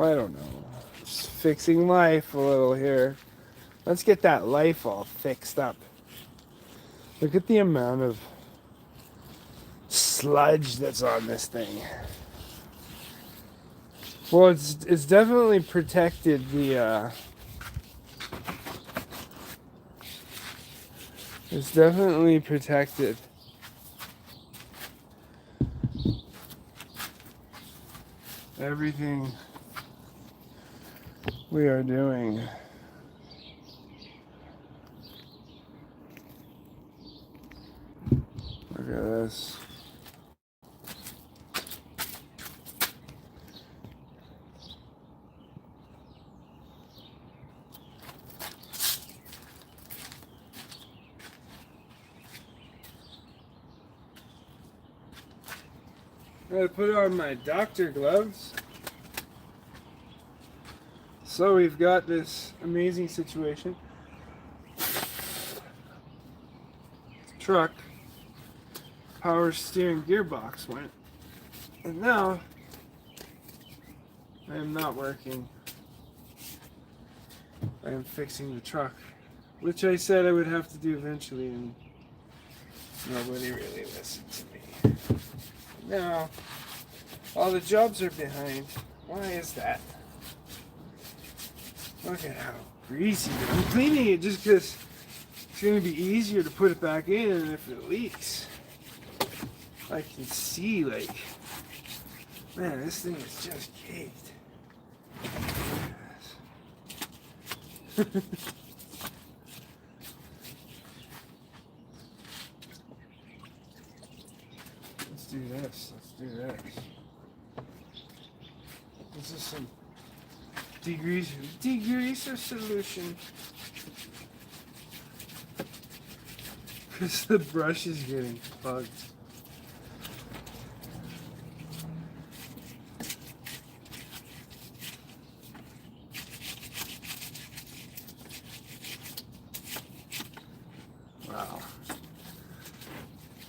I don't know. Just fixing life a little here. Let's get that life all fixed up. Look at the amount of sludge that's on this thing. Well, it's definitely protected the it's definitely protected everything we are doing. Look at this. I gotta put on my doctor gloves. So we've got this amazing situation. Truck, power steering gearbox went. And now I am not working. I am fixing the truck, which I said I would have to do eventually, and nobody really listened to me. Now, all the jobs are behind. Why is that? Look at how greasy it is. I'm cleaning it just because it's going to be easier to put it back in if it leaks. I can see, like, man, this thing is just caked. Let's do this. Let's do this. This is some degreaser solution. Because the brush is getting plugged. Wow.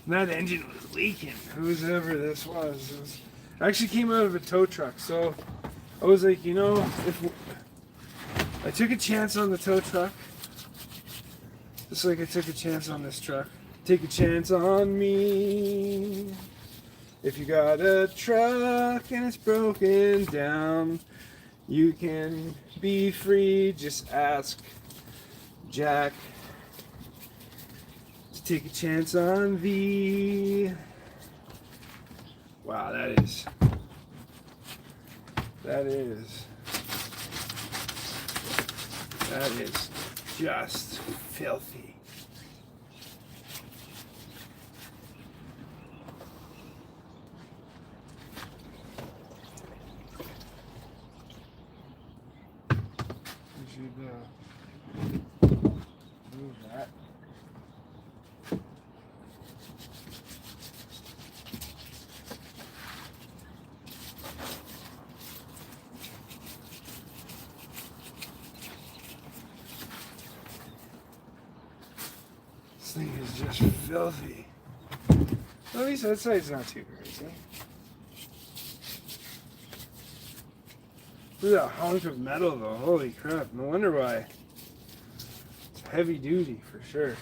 That engine was leaking. Whoever this was. It actually came out of a tow truck. So I was like, you know, if I took a chance on the tow truck, just like I took a chance on this truck. Take a chance on me. If you got a truck and it's broken down, you can be free. Just ask Jack to take a chance on thee. Wow, that is just filthy. We should move that. This thing is just filthy. At least that side's not too crazy. Look at that hunk of metal though, holy crap, no wonder why. It's heavy duty for sure.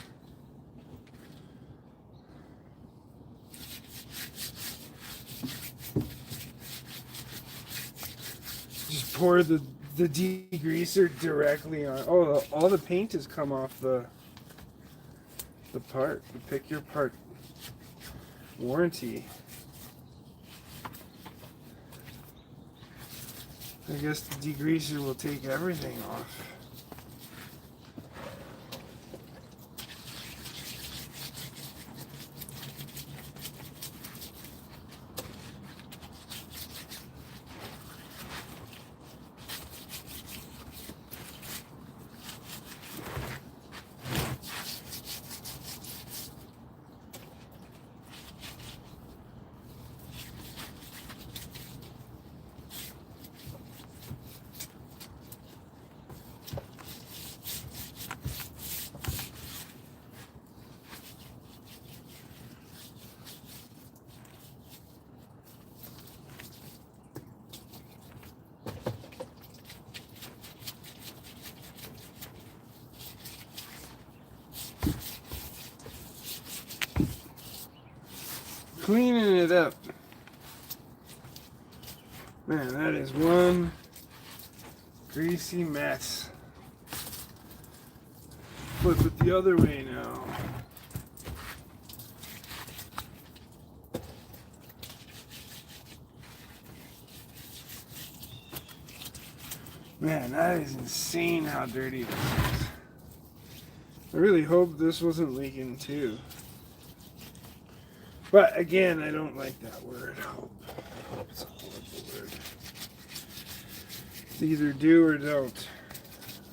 Just pour the degreaser directly on. Oh, all the paint has come off the part, the pick your part warranty. I guess the degreaser will take everything off. cleaning it up. Man, that is one greasy mess. Flip it the other way now. Man, that is insane how dirty this is. I really hope this wasn't leaking too. But again, I don't like that word, hope. Hope is a horrible word. It's either do or don't.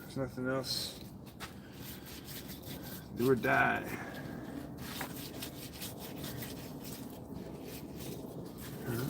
There's nothing else. Do or die. Huh?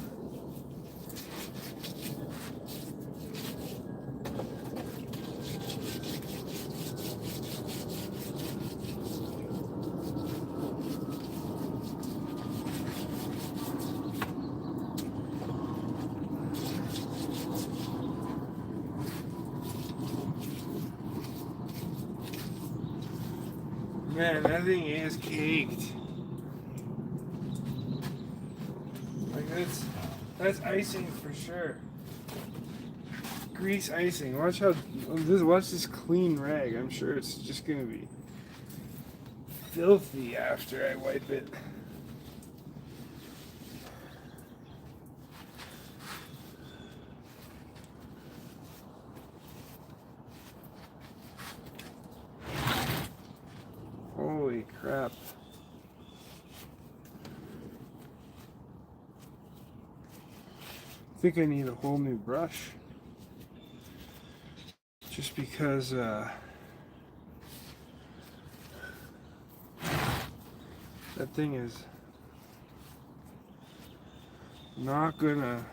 Man, that thing is caked. Like that's icing for sure. Grease icing. Watch this clean rag. I'm sure it's just gonna be filthy after I wipe it. Holy crap. I think I need a whole new brush. Just because that thing is not gonna.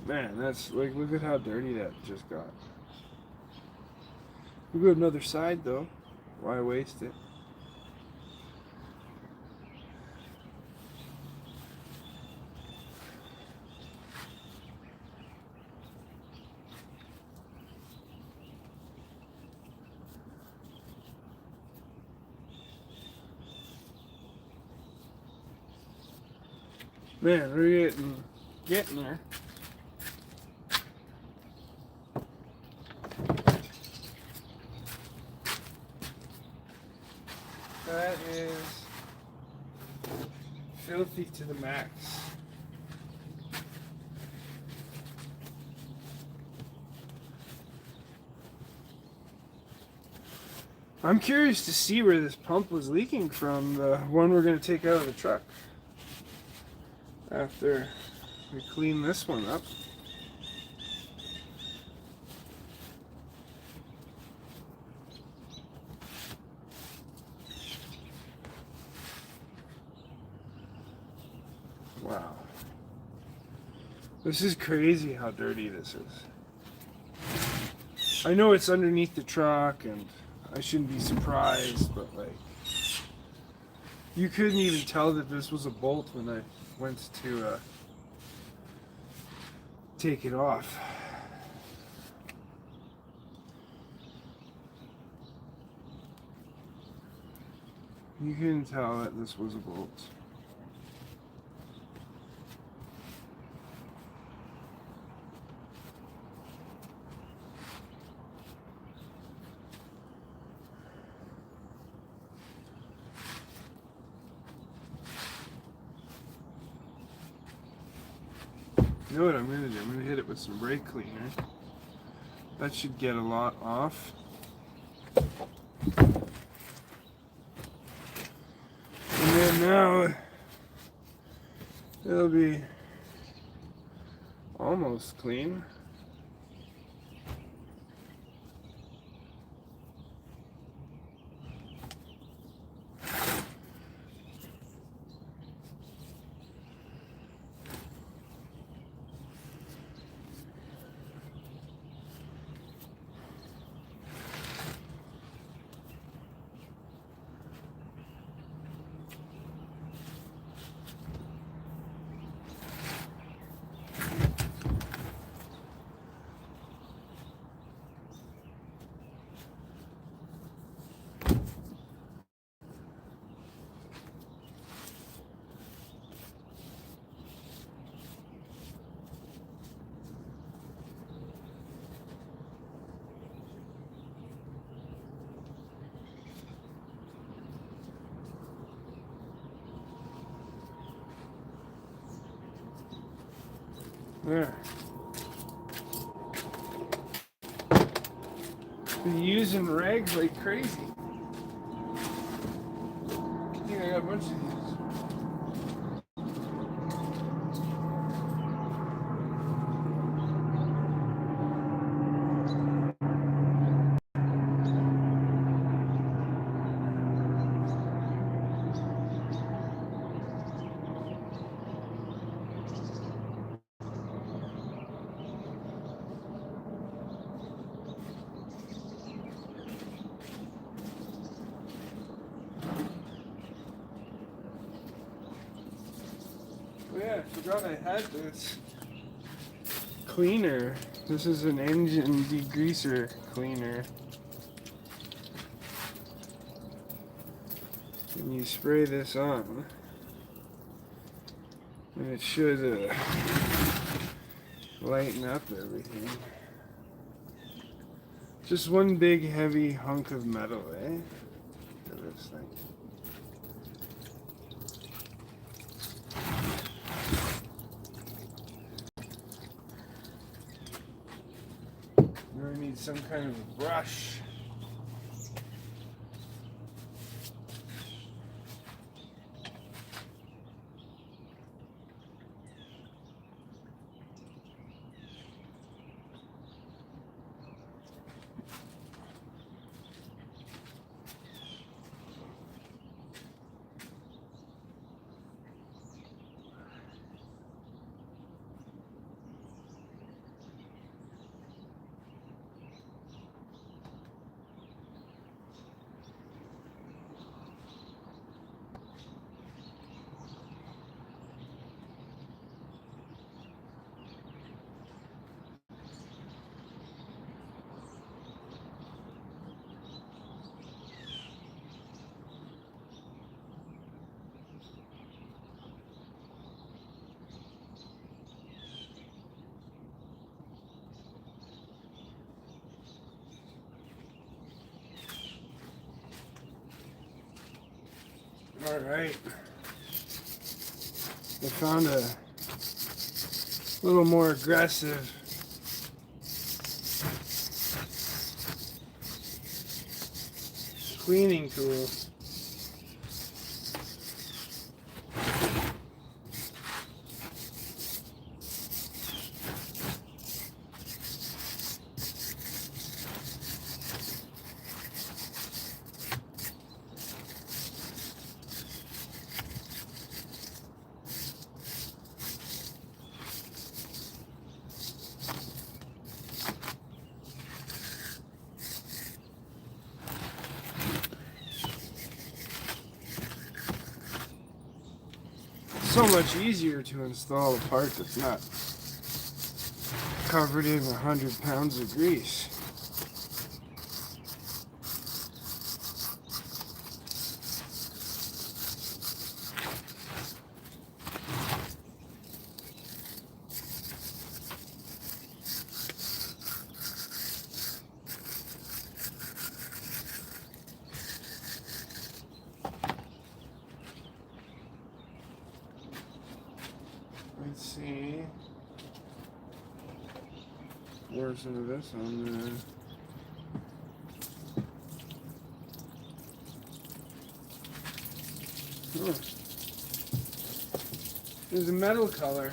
Man, that's like, look at how dirty that just got. We'll go another side though. Why waste it? Man, we're getting there. That is filthy to the max. I'm curious to see where this pump was leaking from, the one we're going to take out of the truck after we clean this one up. Wow. This is crazy how dirty this is. I know it's underneath the truck and I shouldn't be surprised, but like, you couldn't even tell that this was a bolt when I went to take it off. You couldn't tell that this was a bolt. You know what I'm going to do? I'm going to hit it with some brake cleaner. That should get a lot off. And then now it'll be almost clean. There. Been using rags like crazy. I think I got a bunch of these. Oh yeah, I forgot I had this cleaner. This is an engine degreaser cleaner. And you spray this on, and it should lighten up everything. Just one big heavy hunk of metal, eh? Look at this thing. Now I need some kind of a brush. All right. I found a little more aggressive cleaning tool. So much easier to install a part that's not covered in 100 pounds of grease. Let's see. Pour some of this on there. Oh. There's a metal color.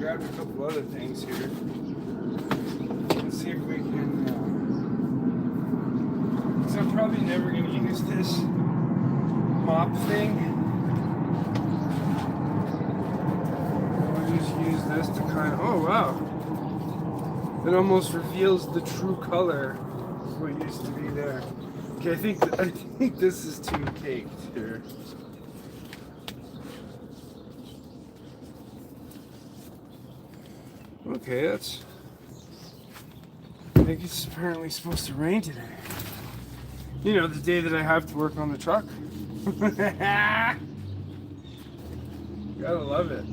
grabbed a couple other things here. Let's see if we can. Because I'm probably never going to use this mop thing. I'll just use this to kind of. Oh wow! It almost reveals the true color of what used to be there. Okay, I think this is too caked here. Okay, that's. I think it's apparently supposed to rain today. You know, the day that I have to work on the truck. Gotta love it.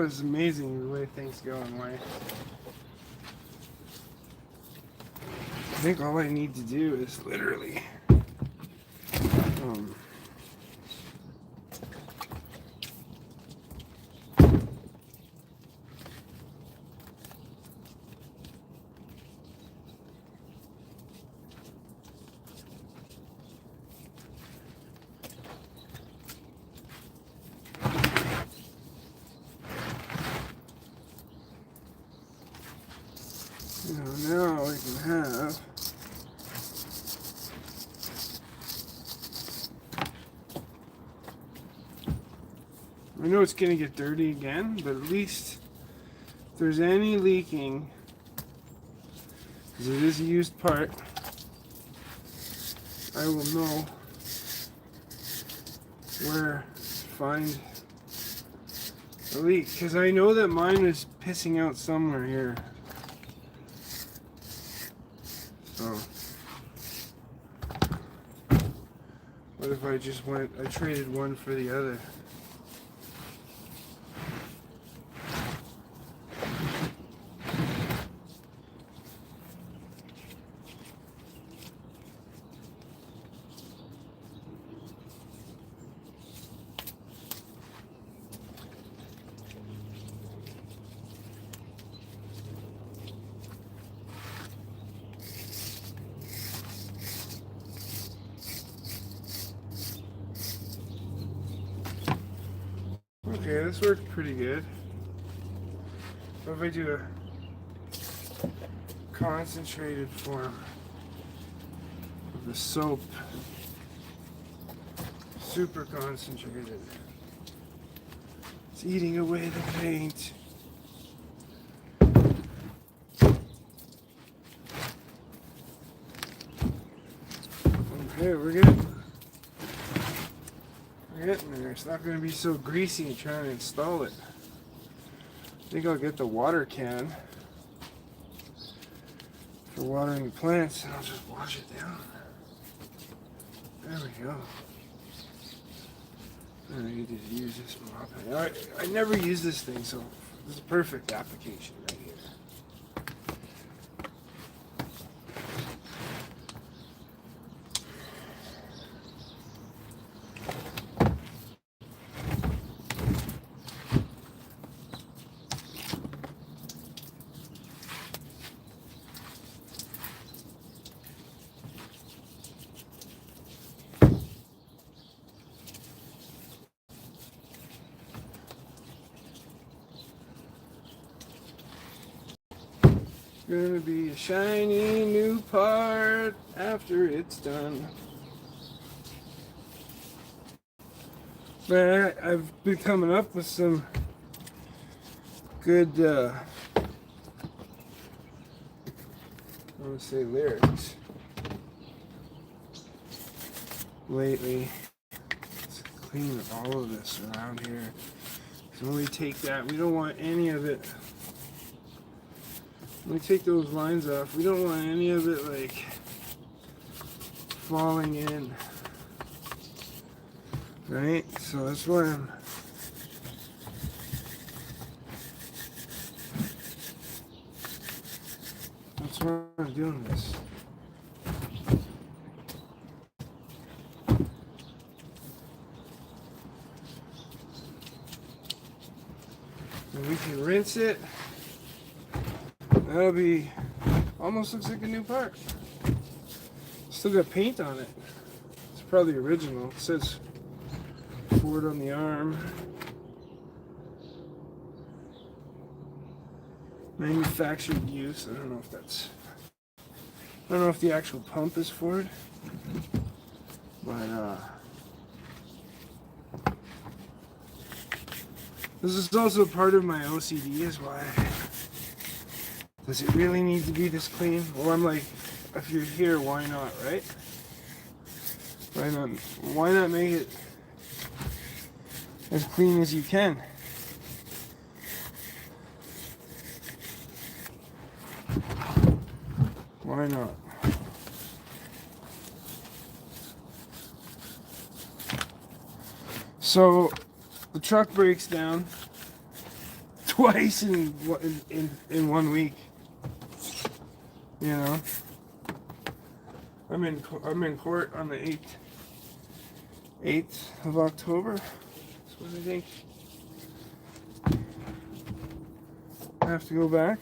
It's amazing the way things go in life. I think all I need to do is literally now we can have I know it's gonna get dirty again, but at least if there's any leaking, because it is a used part, I will know where to find the leak, because I know that mine is pissing out somewhere here. So what if I just I traded one for the other? Okay, this worked pretty good. What if I do a concentrated form of the soap? Super concentrated. It's eating away the paint. Okay, we're good. Getting there. It's not going to be so greasy trying to install it. I think I'll get the water can for watering the plants and I'll just wash it down. There we go. I need to use this mop. I never use this thing, so this is a perfect application right here. Gonna be a shiny new part after it's done. But I've been coming up with some good, I want to say lyrics lately. Let's clean all of this around here. So when we take that, we don't want any of it. When we take those lines off, we don't want any of it like falling in, right? So that's why I'm doing this. And we can rinse it. That'll be, almost looks like a new part. Still got paint on it. It's probably original. It says Ford on the arm. Manufactured use. I don't know if that's, I don't know if the actual pump is Ford, but this is also part of my OCD, is why, does it really need to be this clean? Well, I'm like, if you're here, why not, right? Why not make it as clean as you can? Why not? So the truck breaks down twice in 1 week. You know, I'm in court on the 8th of October. That's what I think. I have to go back.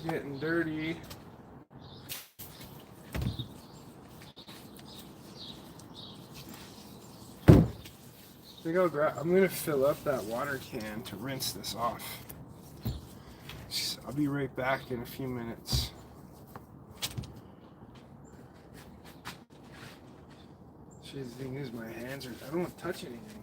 Getting dirty. I think I'm gonna fill up that water can to rinse this off. I'll be right back in a few minutes. The thing is, my hands are, I don't want to touch anything.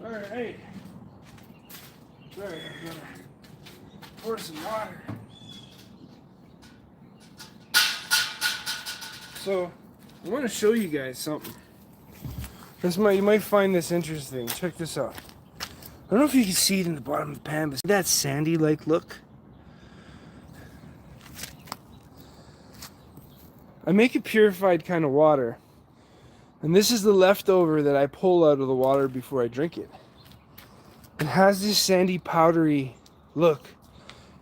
Alright. Sorry, I'm gonna pour some water. So I want to show you guys something. You might find this interesting. Check this out. I don't know if you can see it in the bottom of the pan, but see that sandy-like look? I make it purified kind of water. And this is the leftover that I pull out of the water before I drink it. It has this sandy, powdery look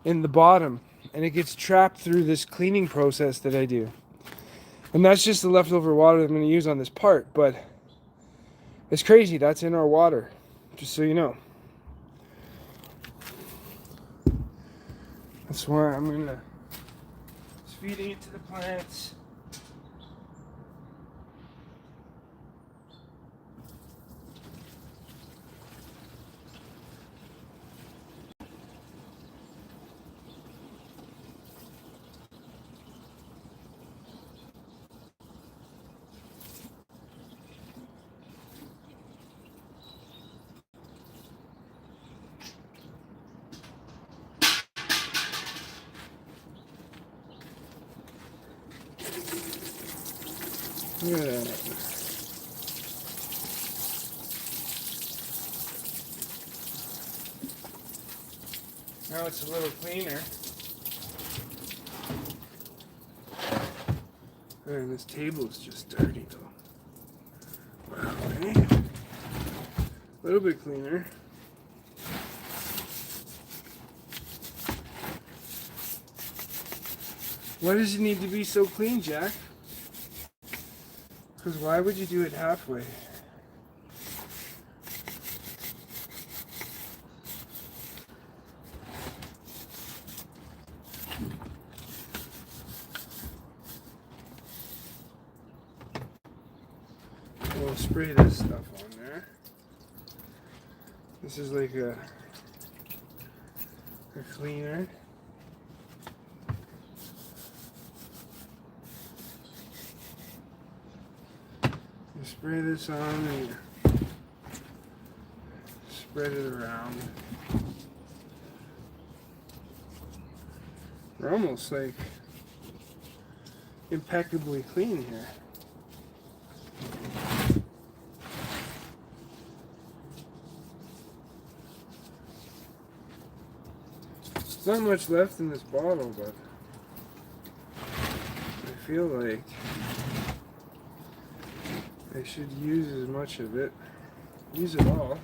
in the bottom. And it gets trapped through this cleaning process that I do. And that's just the leftover water that I'm going to use on this part. But it's crazy. That's in our water. Just so you know. That's why I'm going to... Just feeding it to the plants. Look at that. Now it's a little cleaner. And this table is just dirty though. Wow, eh? A little bit cleaner. Why does it need to be so clean, Jack? Because why would you do it halfway? We'll spray this stuff on there. This is like a cleaner. You spray this on and you spread it around. We're almost like impeccably clean here. There's not much left in this bottle, but I feel like I should use as much of it. Use it all.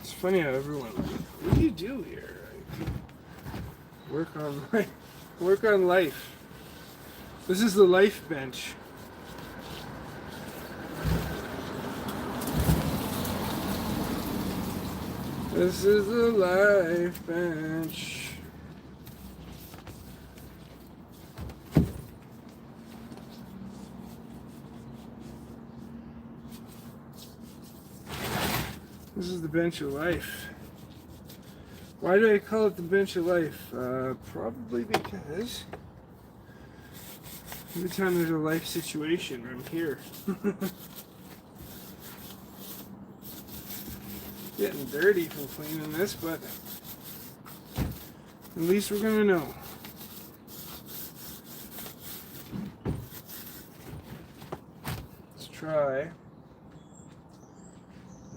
It's funny how everyone, what do you do here? Like, work on life. This is the life bench. This is the life bench. This is the bench of life. Why do I call it the bench of life? Probably because every time there's a life situation, I'm here. Getting dirty from cleaning this, but at least we're gonna know. Let's try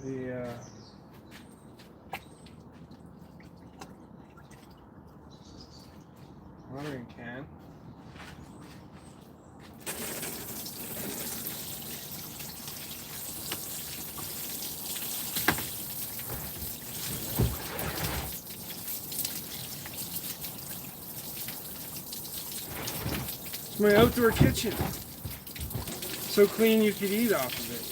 the watering can. My outdoor kitchen. So clean you could eat off of it.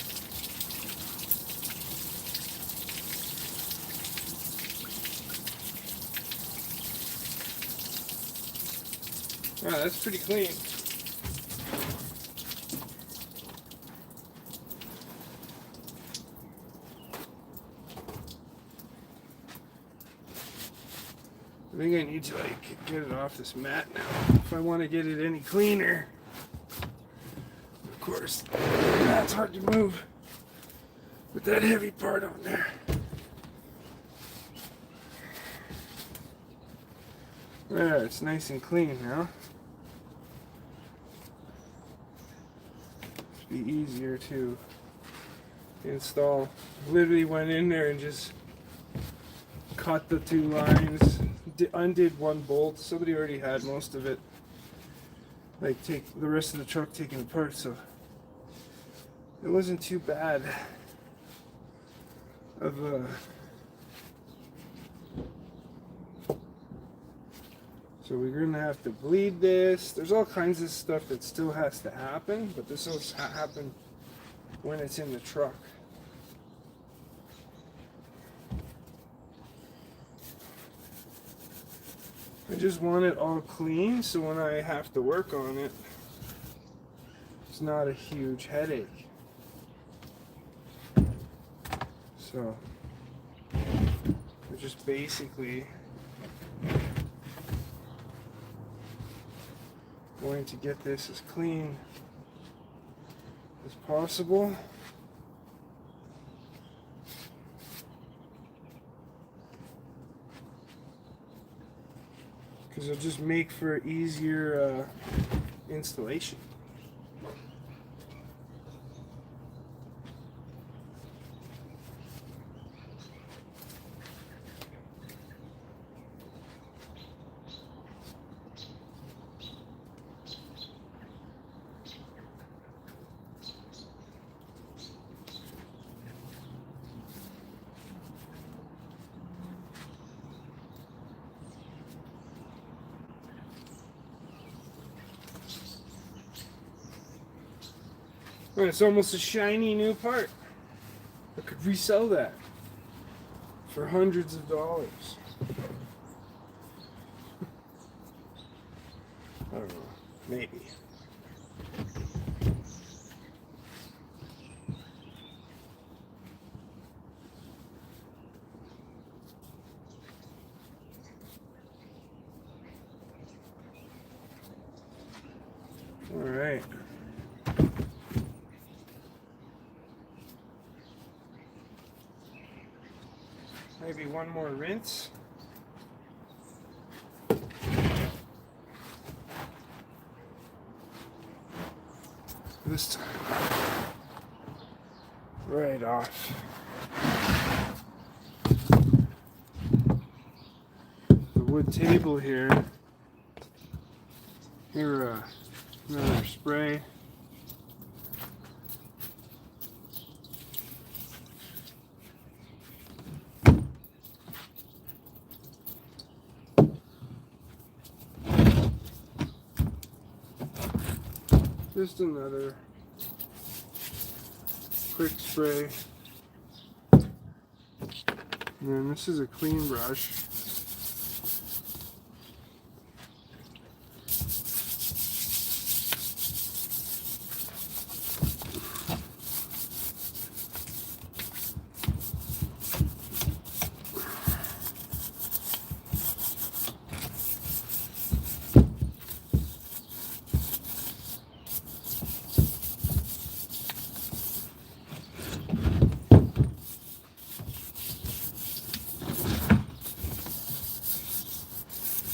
Wow, that's pretty clean. I think I need to like get it off this mat now if I want to get it any cleaner. Of course, that's hard to move with that heavy part on there. There, it's nice and clean now. It'd be easier to install. Literally went in there and just cut the 2 lines, undid 1 bolt. Somebody already had most of it. Like take the rest of the truck taken apart, so it wasn't too bad of a. So we're gonna have to bleed this. There's all kinds of stuff that still has to happen, but this will happen when it's in the truck. I just want it all clean so when I have to work on it, it's not a huge headache. So we're just basically going to get this as clean as possible. Because it'll just make for easier installation. It's almost a shiny new part. I could resell that for hundreds of dollars. I don't know, maybe. All right. Maybe one more rinse. This time, right off. The wood table here. Here, another spray. Just another quick spray. And then this is a clean brush.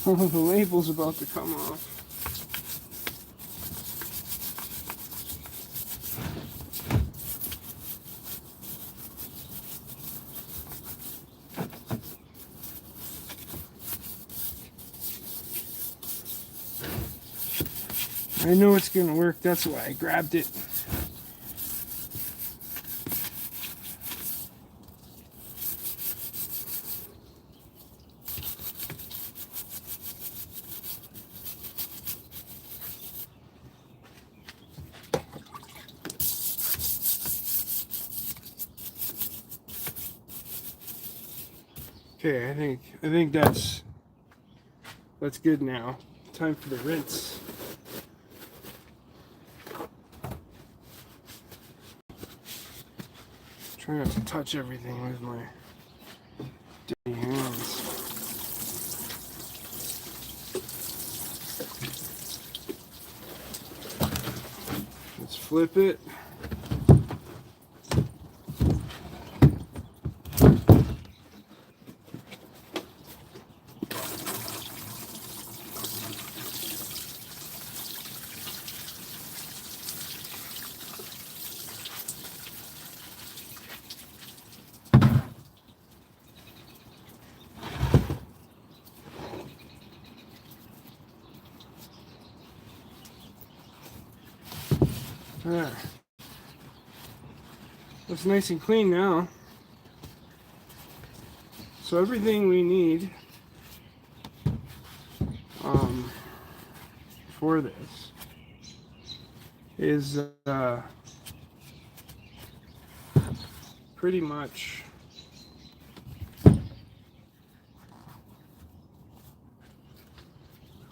Oh, the label's about to come off. I know it's gonna work, that's why I grabbed it. Okay, I think that's good now. Time for the rinse. Try not to touch everything with my dirty hands. flip it. There. Looks nice and clean now. So everything we need for this is pretty much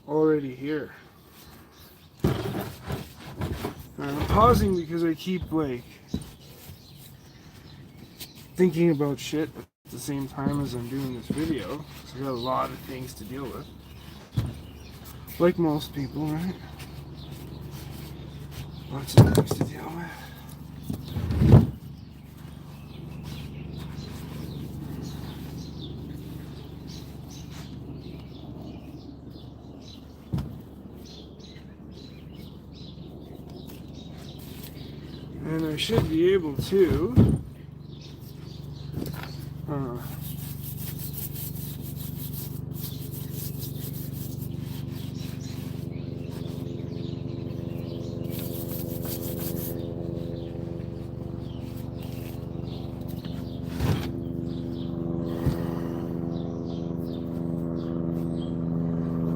already here. I'm pausing because I keep like thinking about shit at the same time as I'm doing this video, because I got a lot of things to deal with, like most people, right? Lots of things to deal with. And I should be able to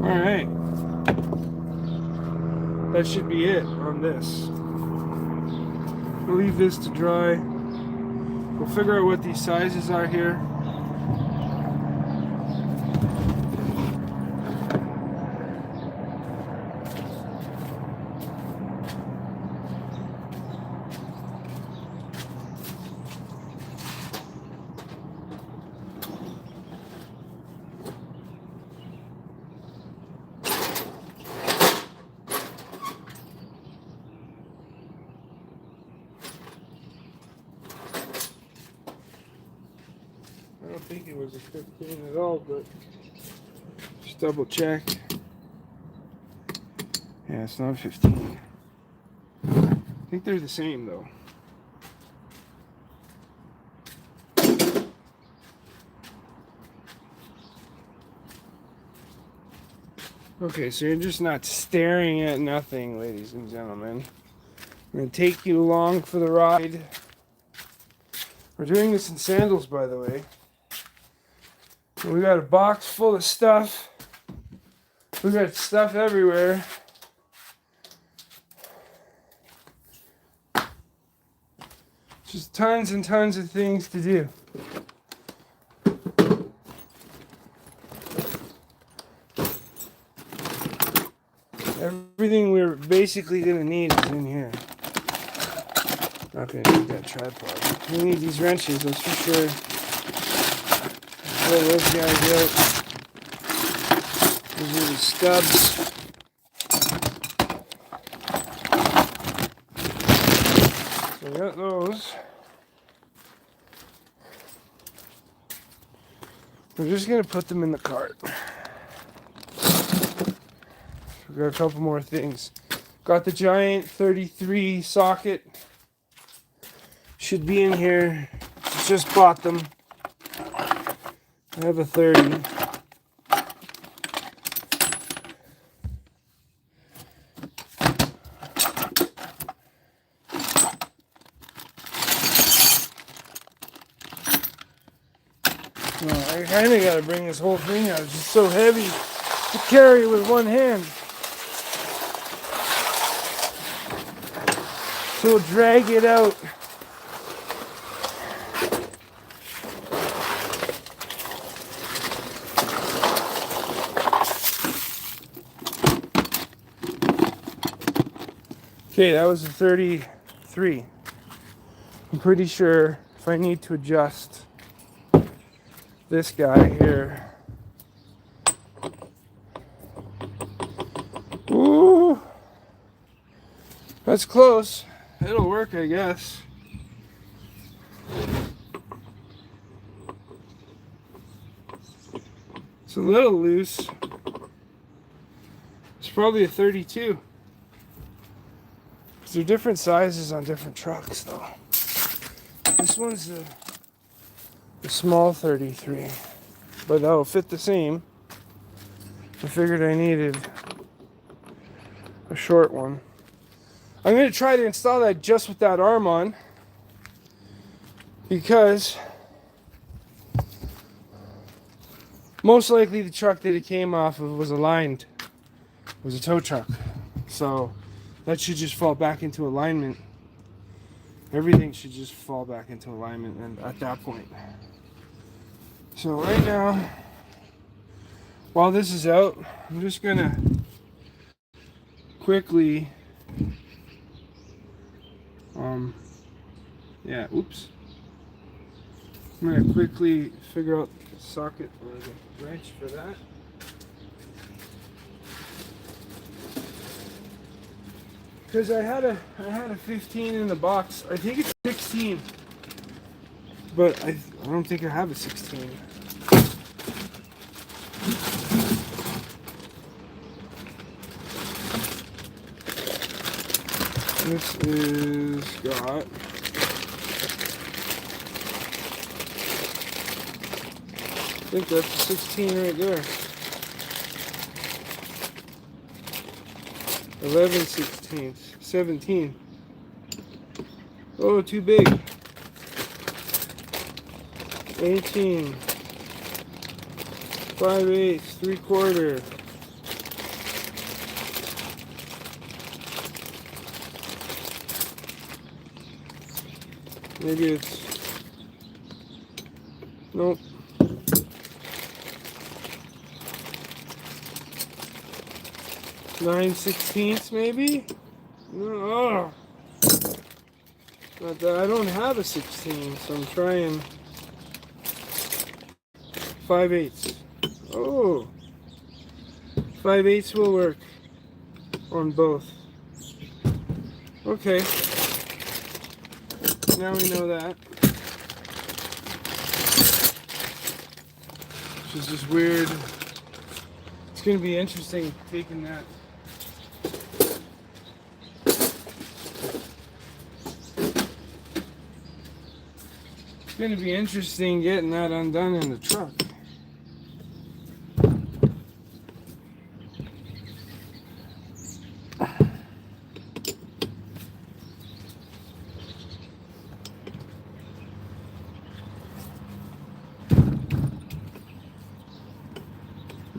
alright. That should be it on this. We'll leave this to dry. We'll figure out what these sizes are here. I don't think it was a 15 at all, but just double check. Yeah, it's not 15. I think they're the same though. Okay, so you're just not staring at nothing, ladies and gentlemen. I'm going to take you along for the ride. We're doing this in sandals, by the way. And we got a box full of stuff. We got stuff everywhere. Just tons and tons of things to do. Everything we're basically going to need is in here. Not going to need that tripod. We need these wrenches, that's for sure. Pull those guys out. These are the stubs. So we got those. We're just going to put them in the cart. We got a couple more things. Got the giant 33 socket. Should be in here. Just bought them. I have a 30. Well, I kind of got to bring this whole thing out. It's just so heavy to carry with one hand. So we'll drag it out. Okay, that was a 33. I'm pretty sure if I need to adjust this guy here. Ooh, that's close. I it'll work, I guess. It's a little loose. It's probably a 32. Because they're different sizes on different trucks, though. This one's the small 33, but that'll fit the same. I figured I needed a short one. I'm going to try to install that just with that arm on, because most likely the truck that it came off of was aligned. It was a tow truck. So that should just fall back into alignment. Everything should just fall back into alignment and at that point. So right now, while this is out, I'm just going to quickly oops. I'm going to quickly figure out the socket or the wrench for that. Because I had a 15 in the box. I think it's 16. But I don't think I have a 16. This is got I think that's a 16 right there. 11 16ths, 17. Oh, too big. 18. 5/8, 3/4. Maybe it's, nope. 9/16 maybe? No. But I don't have a 16, so I'm trying 5/8. Oh. 5/8 will work on both. Okay. Now we know that. Which is just weird. It's going to be interesting taking that. It's going to be interesting getting that undone in the truck.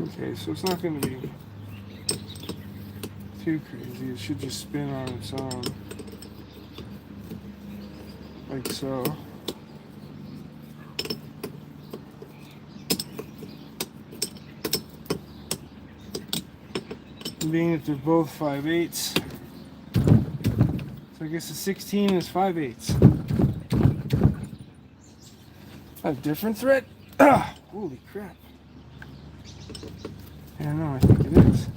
Okay, so it's not going to be too crazy. It should just spin on its own. Like so. And being that they're both 5/8, so I guess a 16 is 5/8. A different thread? Ah, holy crap. Yeah, no, I think it is.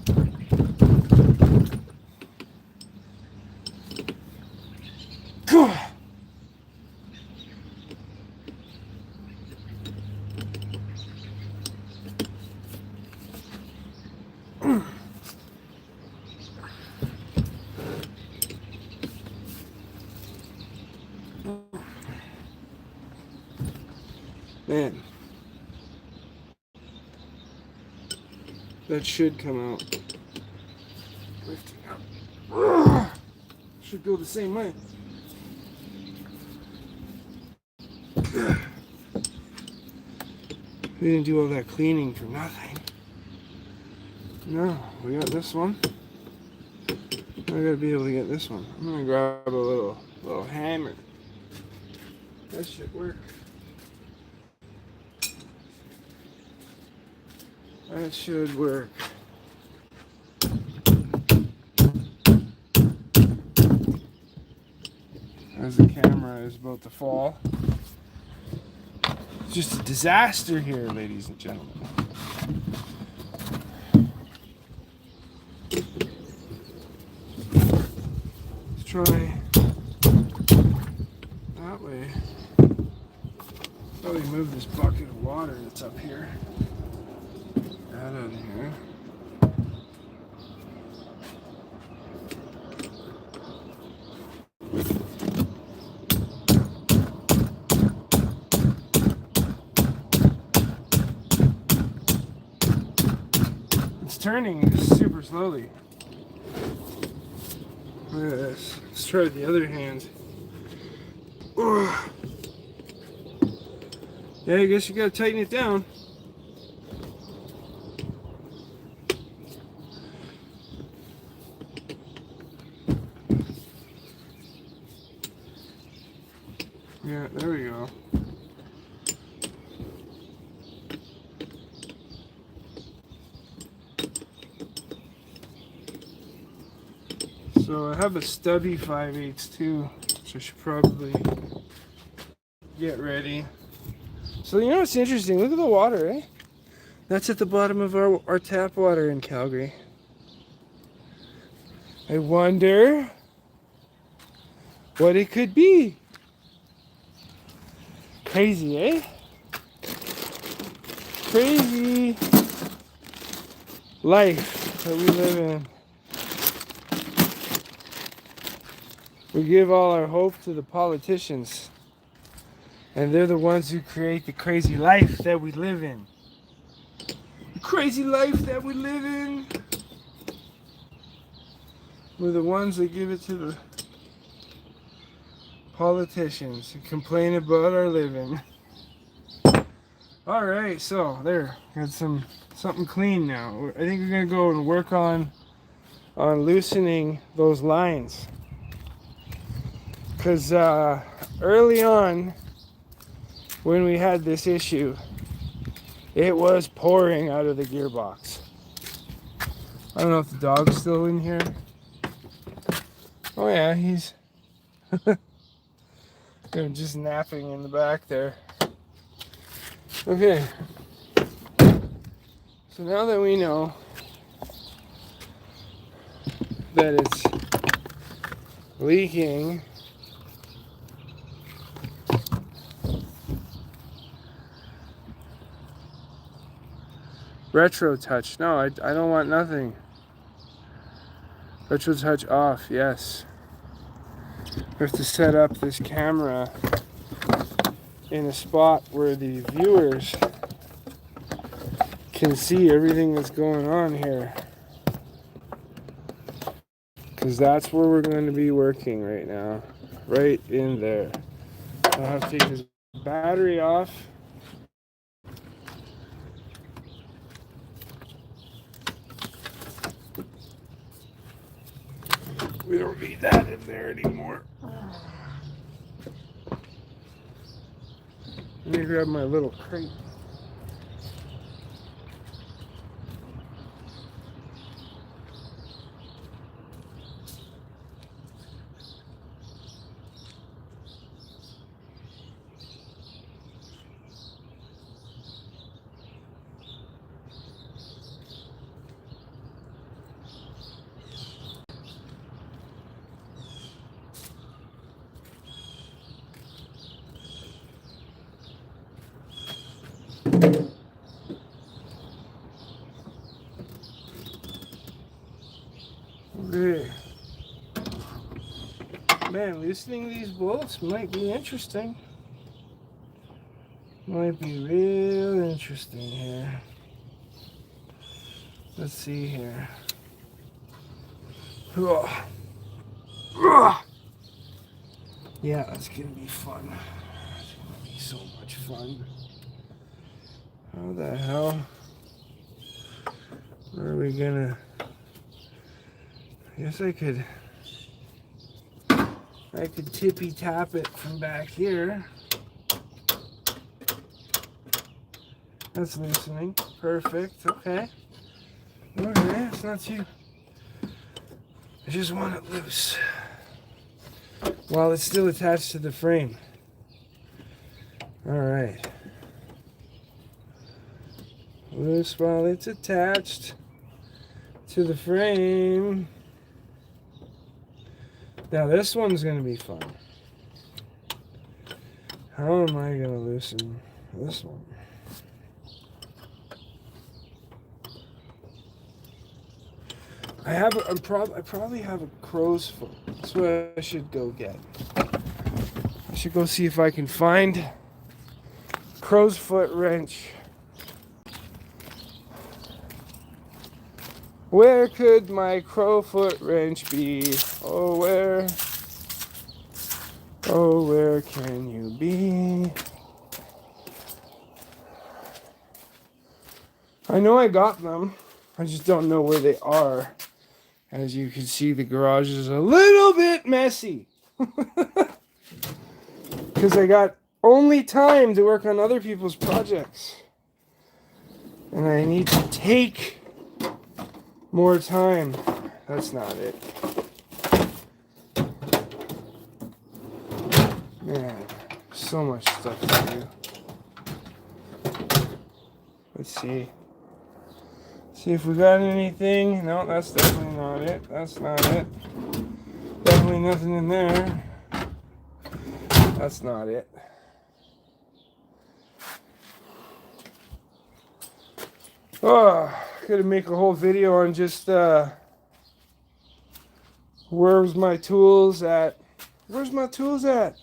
Man. That should come out. Lifting up. Should go the same way. We didn't do all that cleaning for nothing. No, we got this one. I gotta be able to get this one. I'm gonna grab a little hammer. That should work. That should work. As the camera is about to fall. It's just a disaster here, ladies and gentlemen. Let's try move this bucket of water that's up here. Out of here. It's turning super slowly. Look at this. Let's try the other hand. Ugh. Yeah, I guess you gotta tighten it down. Yeah, there we go. So I have a stubby 5/8 too, which I should probably get ready. So you know what's interesting? Look at the water, eh? That's at the bottom of our tap water in Calgary. I wonder what it could be. Crazy, eh? Crazy life that we live in. We give all our hope to the politicians, and they're the ones who create the crazy life that we live in. The crazy life that we live in. We're the ones that give it to the politicians who complain about our living. Alright, so there. Got something clean now. I think we're gonna go and work on loosening those lines. Because early on, when we had this issue, it was pouring out of the gearbox. I don't know if the dog's still in here. Oh yeah, he's just napping in the back there. Okay. So now that we know that it's leaking, retro touch. No, I don't want nothing. Retro touch off, yes. We have to set up this camera in a spot where the viewers can see everything that's going on here. Because that's where we're going to be working right now. Right in there. I'll have to take this battery off. We don't need that in there anymore. Let me grab my little crate. Okay. Man, loosening these bolts might be interesting. Might be real interesting here. Let's see here. Yeah, that's gonna be fun. It's gonna be so much fun. How the hell are we gonna... I guess I could tippy tap it from back here. That's loosening. Perfect. Okay. Okay, it's not too... I just want it loose while it's still attached to the frame. Alright. Loose while it's attached to the frame. Now this one's going to be fun. How am I going to loosen? This one. I probably have a crow's foot. That's what I should go get. I should go see if I can find crow's foot wrench. Where could my crowfoot wrench be? Oh, where can you be? I know I got them. I just don't know where they are. As you can see, the garage is a little bit messy. Because I got only time to work on other people's projects. And I need to take more time. That's not it. Man, so much stuff to do. Let's see. See if we got anything. No, that's definitely not it. That's not it. Definitely nothing in there. That's not it. Oh, gonna make a whole video on just where's my tools at? Where's my tools at?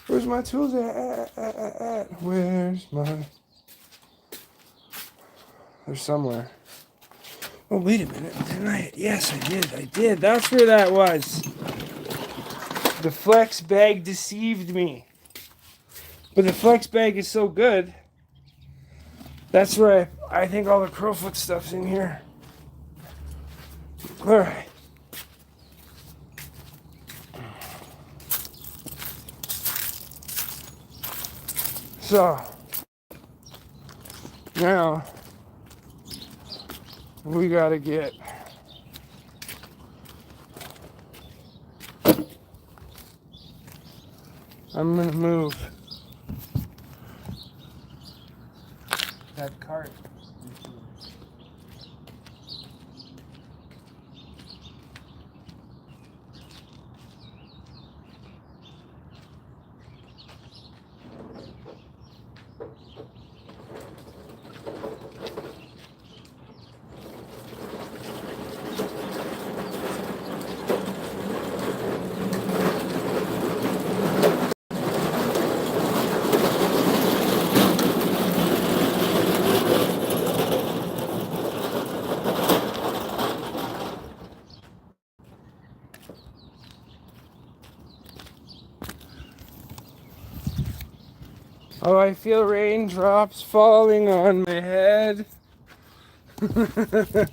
Where's my tools at? Where's my... They're somewhere. Oh, wait a minute. Didn't I? Yes, I did. That's where that was. The flex bag deceived me. But the flex bag is so good. That's where I think all the Crowfoot stuff's in here. Alright. So, now, we gotta get I'm gonna move that cart. Oh, I feel raindrops falling on my head. Let's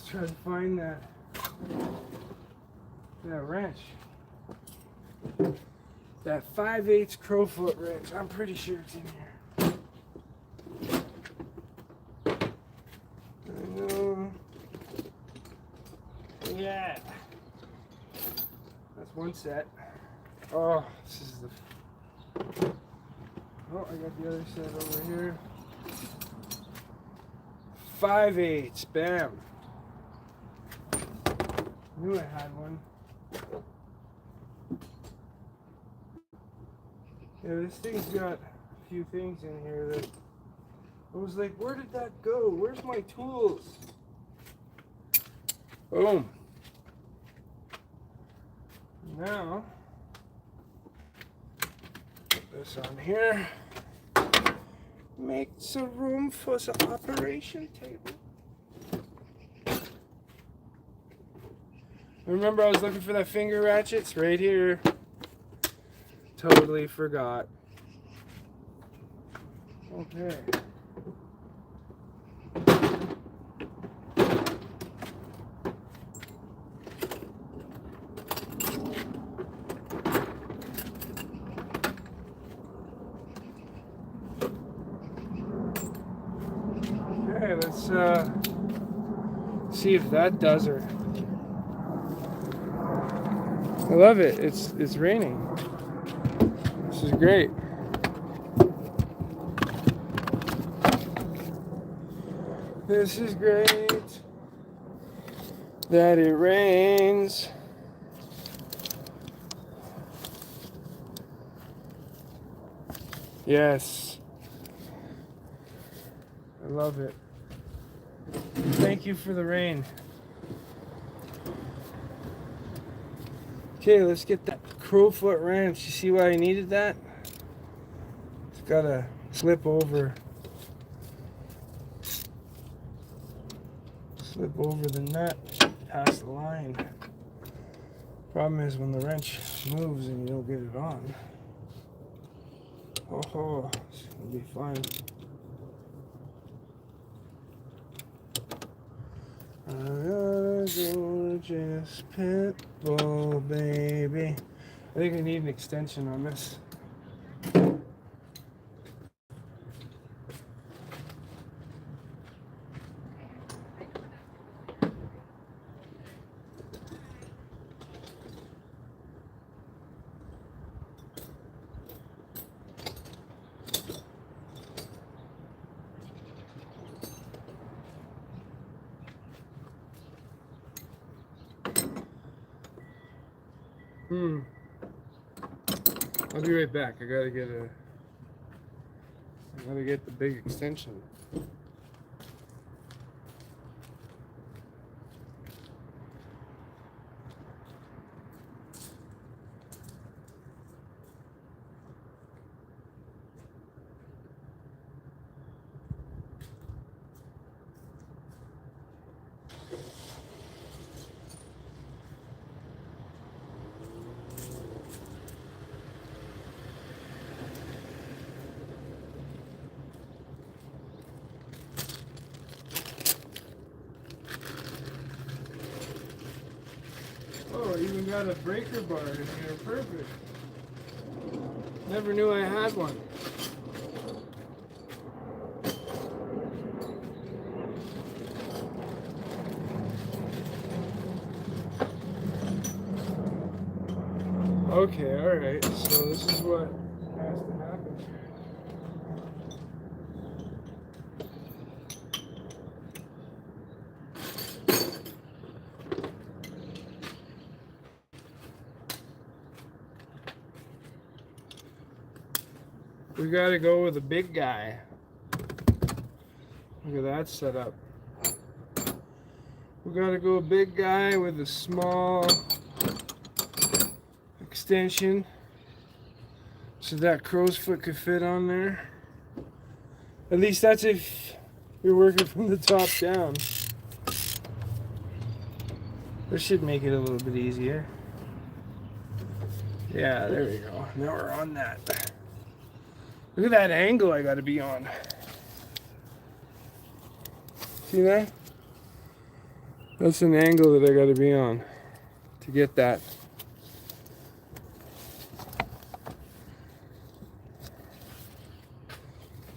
try to find that wrench. That 5/8 Crowfoot wrench. I'm pretty sure it's in here. I know. Yeah. That's one set. Oh, this is the... Oh, I got the other set over here. 5/8. Bam. Knew I had one. Yeah, this thing's got a few things in here that I was like, where did that go? Where's my tools? Boom. Now, put this on here. Make some room for the operation table. Remember, I was looking for that finger ratchet. It's right here. Totally forgot. Okay. Okay, let's see if that does her. I love it. It's raining. This is great. This is great that it rains. Yes. I love it. Thank you for the rain. Okay, let's get that Crowfoot wrench. You see why I needed that? It's got to slip over the nut past the line. Problem is when the wrench moves and you don't get it on. Oh, it's gonna be fun. I'm a gorgeous pit bull, baby. I think I need an extension on this. I'll be right back. I gotta get the big extension. Oh, I even got a breaker bar in here. Perfect. Never knew I had one. Okay, alright. So this is what has to happen. We gotta go with a big guy. Look at that setup. We gotta go a big guy with a small extension so that crow's foot could fit on there. At least that's if you're working from the top down. This should make it a little bit easier. Yeah, there we go. Now we're on that. Look at that angle I gotta be on. See that? That's an angle that I gotta be on to get that.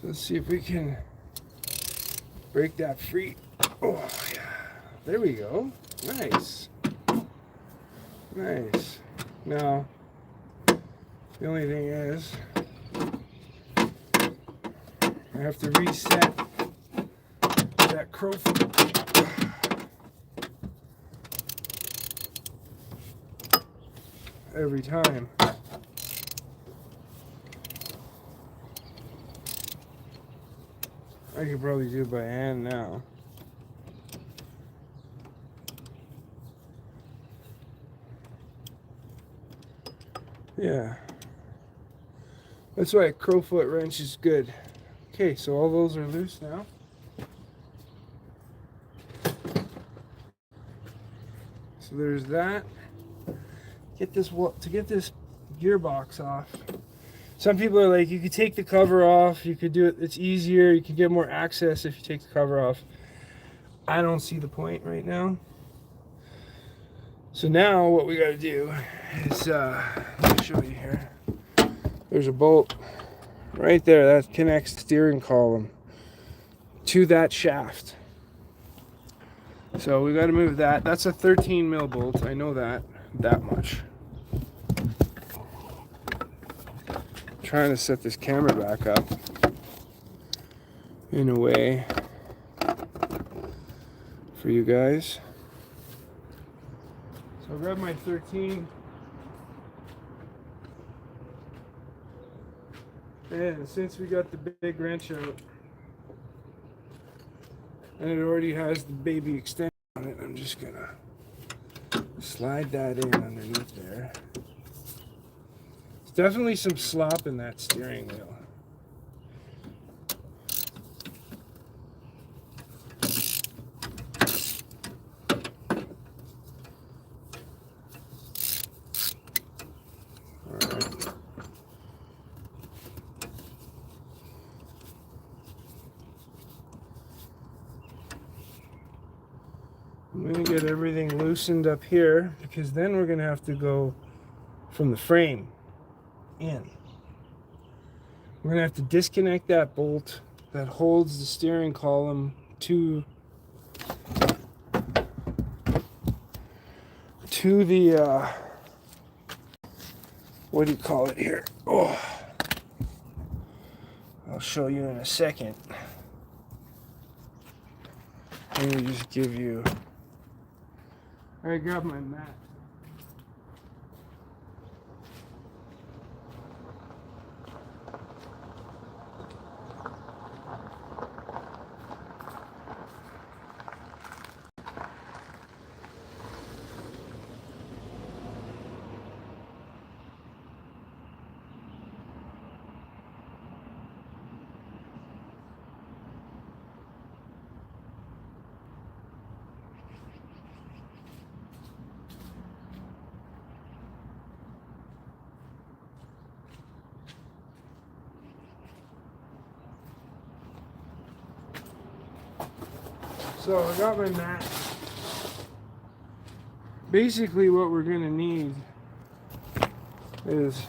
Let's see if we can break that free. Oh, yeah. There we go. Nice. Nice. Now, the only thing is, I have to reset that Crowfoot. Every time. I could probably do it by hand now. Yeah. That's why a Crowfoot wrench is good. Okay, so all those are loose now. So there's that. Get this gearbox off. Some people are like, you could take the cover off, you could do it, it's easier, you can get more access if you take the cover off. I don't see the point right now. So now what we gotta do is, let me show you here. There's a bolt right there that connects the steering column to that shaft. So we gotta move that. That's a 13 mil bolt, I know that much. Trying to set this camera back up in a way for you guys. So I'll grab my 13 And since we got the big wrench out, and it already has the baby extension on it, I'm just gonna slide that in underneath there. There's definitely some slop in that steering wheel. I'm going to get everything loosened up here, because then we're going to have to go from the frame in. We're going to have to disconnect that bolt that holds the steering column to the what do you call it here? Oh, I'll show you in a second. Let me just give you. I got my mat. So I got my mat. Basically what we're going to need is,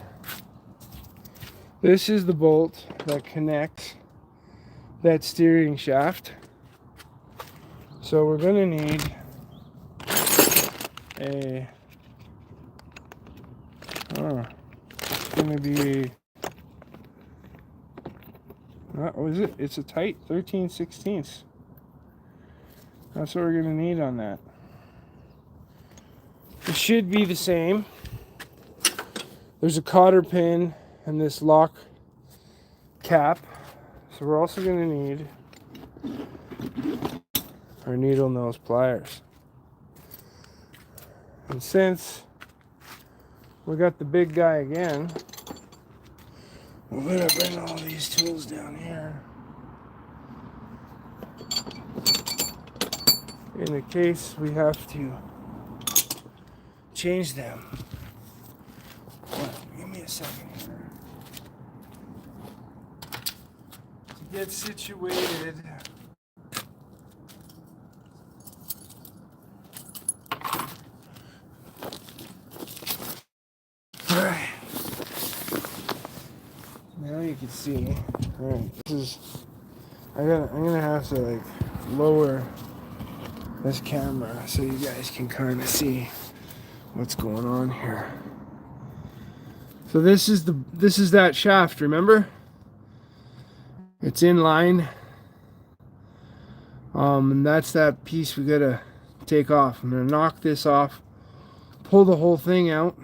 this is the bolt that connects that steering shaft. So we're going to need it's going to be, what was it? It's a tight 13/16. That's what we're going to need on that. It should be the same. There's a Cotter pin and this lock cap. So we're also going to need our needle nose pliers. And since we got the big guy again, we're going to bring all these tools down here. In the case we have to change them. Give me a second here. To get situated. Alright. Now you can see. Alright, this is I'm gonna have to like lower this camera so you guys can kind of see what's going on here. So this is that shaft, remember? It's in line. And that's that piece we gotta take off. I'm gonna knock this off, pull the whole thing out.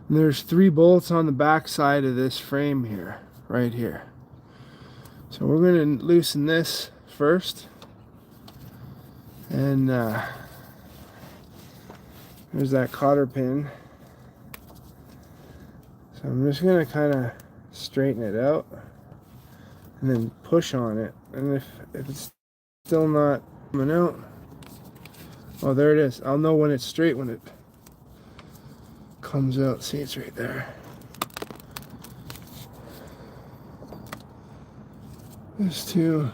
And there's 3 bolts on the back side of this frame here, right here. So we're gonna loosen this first. And there's that Cotter pin. So I'm just going to kind of straighten it out and then push on it. And if it's still not coming out, oh, there it is. I'll know when it's straight when it comes out. See, it's right there. There's 2.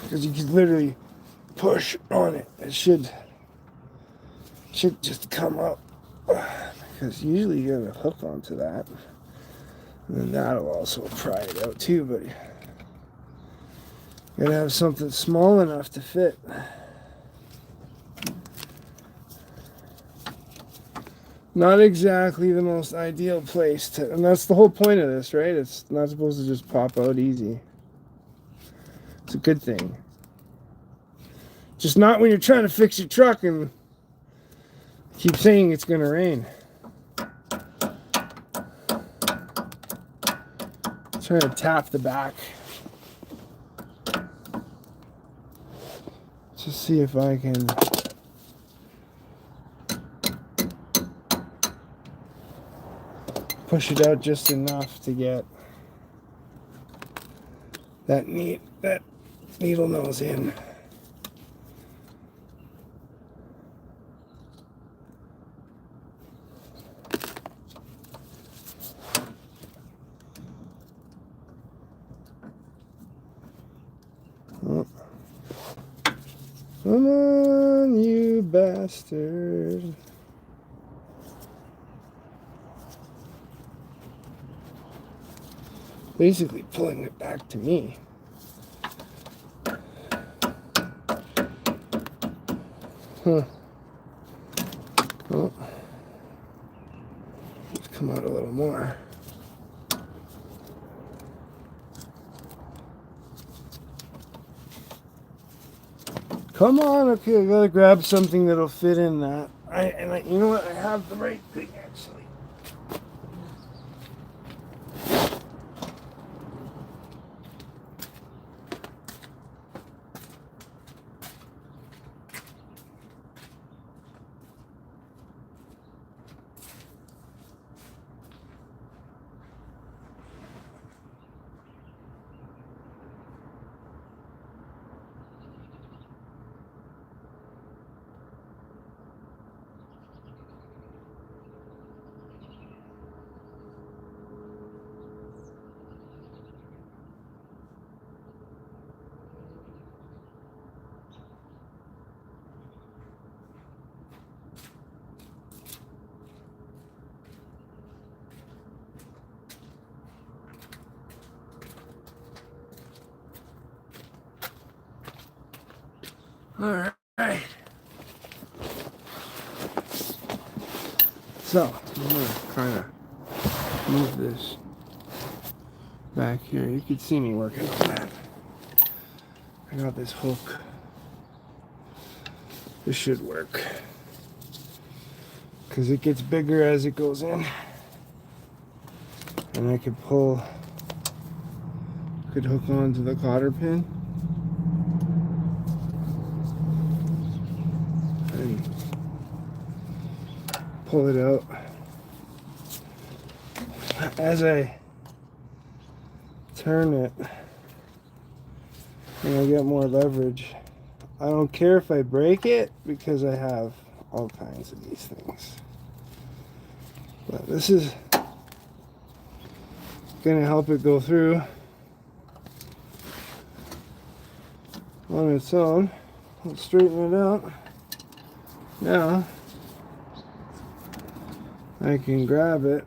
Because you can literally push on it. It should just come up. Because usually you got a hook onto that. And then that'll also pry it out too, but you gotta have something small enough to fit. Not exactly the most ideal place to, and that's the whole point of this, right? It's not supposed to just pop out easy. It's a good thing. Just not when you're trying to fix your truck and keep saying it's going to rain. Trying to tap the back. Just see if I can push it out just enough to get that needle nose in. Oh. Come on, you bastard. Basically pulling it back to me. Huh. Oh. Let's come out a little more. Come on, okay, I gotta grab something that'll fit in that. You know what? I have the right thing actually. All right. So I'm gonna kind of move this back here. You can see me working on that. I got this hook. This should work because it gets bigger as it goes in, and I could hook onto the cotter pin. And pull it out as I turn it, and I get more leverage. I don't care if I break it because I have all kinds of these things, but this is gonna help it go through on its own. Let's straighten it out. Now I can grab it.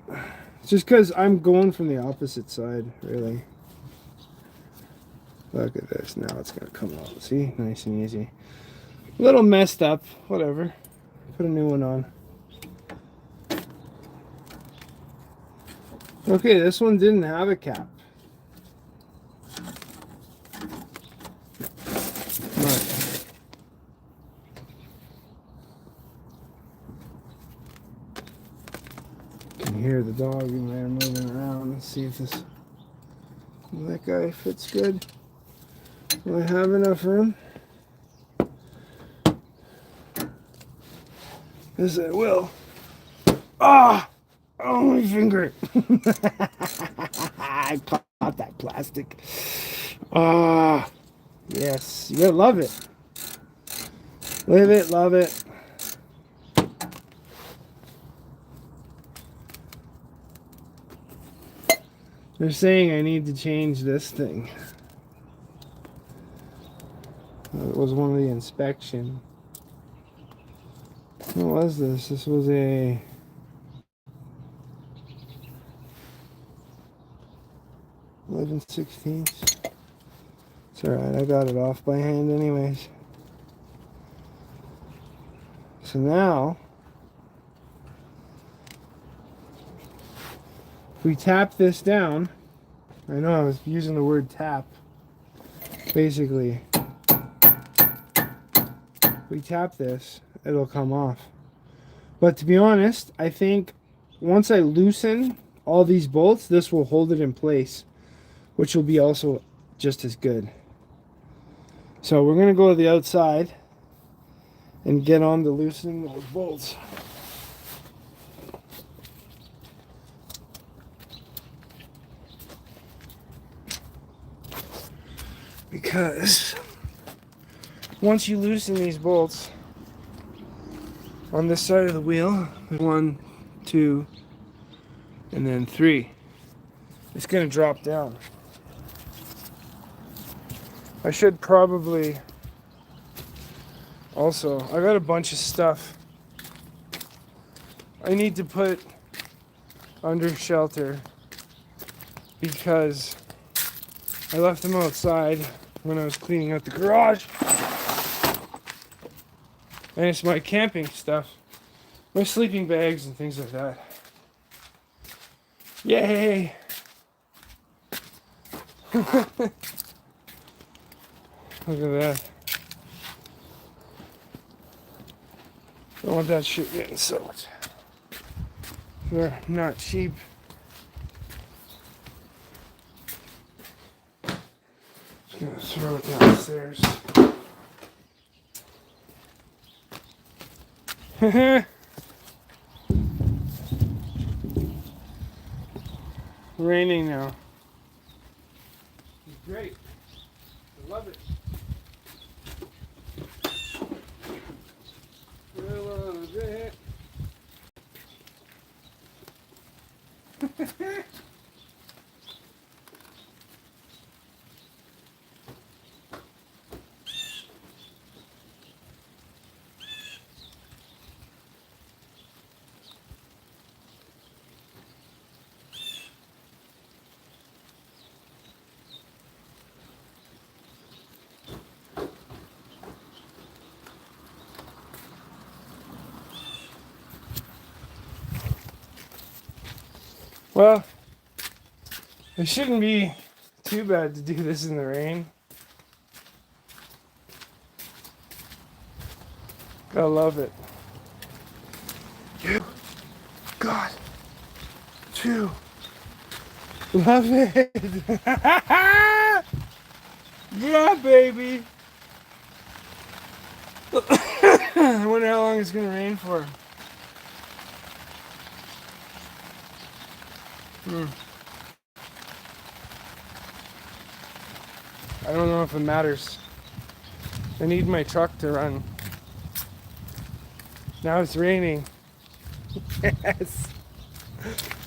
It's just because I'm going from the opposite side, really. Look at this. Now it's going to come out. See? Nice and easy. A little messed up. Whatever. Put a new one on. Okay, this one didn't have a cap. Hear the dog in there moving around. Let's see if that guy fits good. Do I have enough room? Yes, I will. Ah! Oh, my finger! I caught that plastic. Ah! Yes, you gotta love it. Live it, love it. They're saying I need to change this thing. It was one of the inspection. What was this? This was a 11/16. It's alright, I got it off by hand anyways. So now we tap this down. I know I was using the word tap. Basically, we tap this, it'll come off. But to be honest, I think once I loosen all these bolts, this will hold it in place, which will be also just as good. So we're going to go to the outside and get on to loosening those bolts. Because once you loosen these bolts on this side of the wheel, 1, 2, and then 3, it's going to drop down. I should probably also, I got a bunch of stuff I need to put under shelter because I left them outside when I was cleaning out the garage. And it's my camping stuff, my sleeping bags and things like that. Yay! Look at that. Don't want that shit getting soaked. They're not cheap. Just gonna throw it downstairs. Raining now. It's great. I love it. I love it. Well, it shouldn't be too bad to do this in the rain. I love it. You got to love it. Yeah, baby. I wonder how long it's going to rain for. I don't know if it matters. I need my truck to run. Now it's raining. Yes.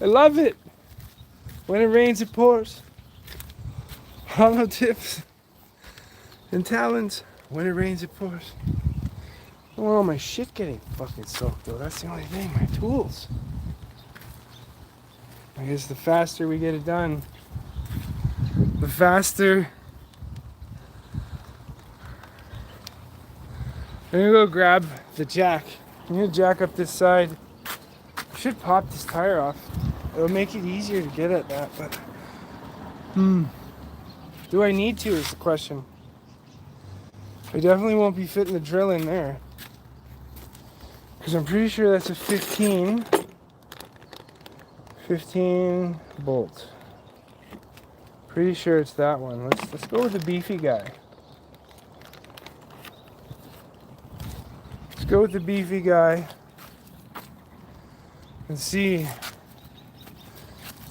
I love it. When it rains, it pours. Hollow tips and talons. When it rains, it pours. I don't want all my shit getting fucking soaked though. That's the only thing. My tools. I guess the faster we get it done, the faster. I'm gonna go grab the jack. I'm gonna jack up this side. I should pop this tire off. It'll make it easier to get at that, but do I need to is the question. I definitely won't be fitting the drill in there. Because I'm pretty sure that's a 15 bolt. Pretty sure it's that one. Let's go with the beefy guy. Let's go with the beefy guy and see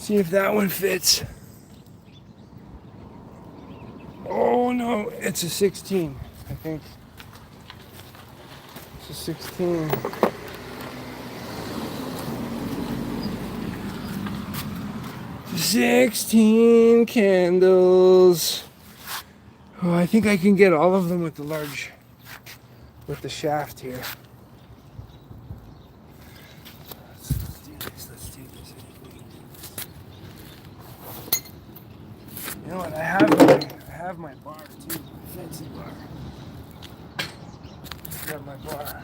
if that one fits. Oh no, it's a 16, I think. It's a 16. $16 candles. Oh, I think I can get all of them with the large, with the shaft here. Let's do this. Let's do this. You know what? I have my bar too. My fancy bar. Grab my bar.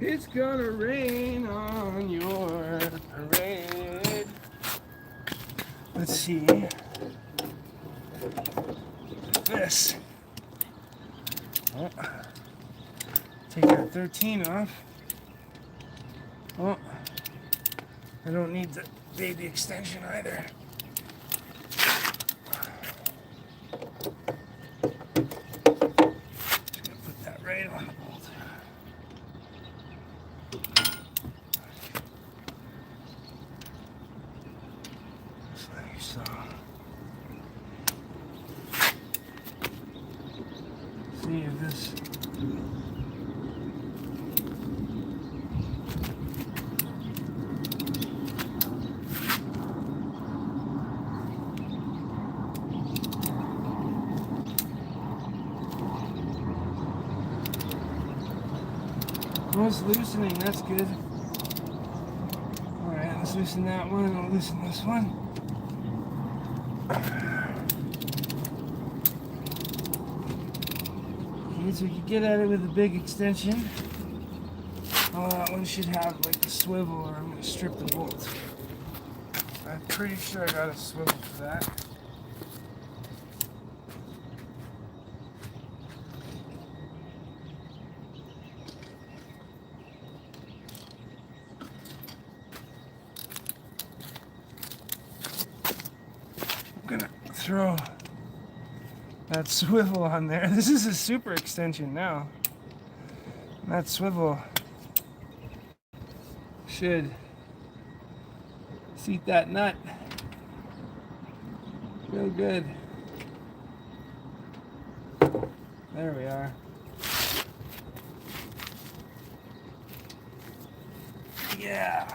It's gonna rain on your parade. Let's see. This. Oh. Take that 13 off. Oh. I don't need the baby extension either. Just gonna put that right on the bolt. Just like so. See if this. Oh, it's loosening, that's good. Alright, let's loosen that one and I'll loosen this one. Okay, so you can get at it with a big extension. Oh, that one should have like a swivel, or I'm going to strip the bolt. I'm pretty sure I got a swivel for that. I'm gonna throw that swivel on there. This is a super extension now. And that swivel should seat that nut real good. There we are. Yeah.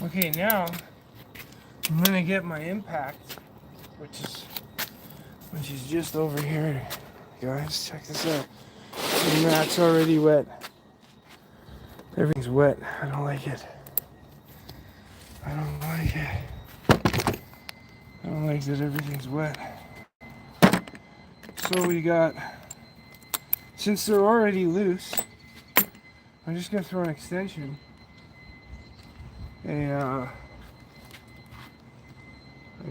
Okay, now I'm gonna get my impact, which is just over here. Guys, check this out. The mat's already wet. Everything's wet. I don't like it. I don't like it. I don't like that everything's wet. So we got, since they're already loose, I'm just gonna throw an extension. I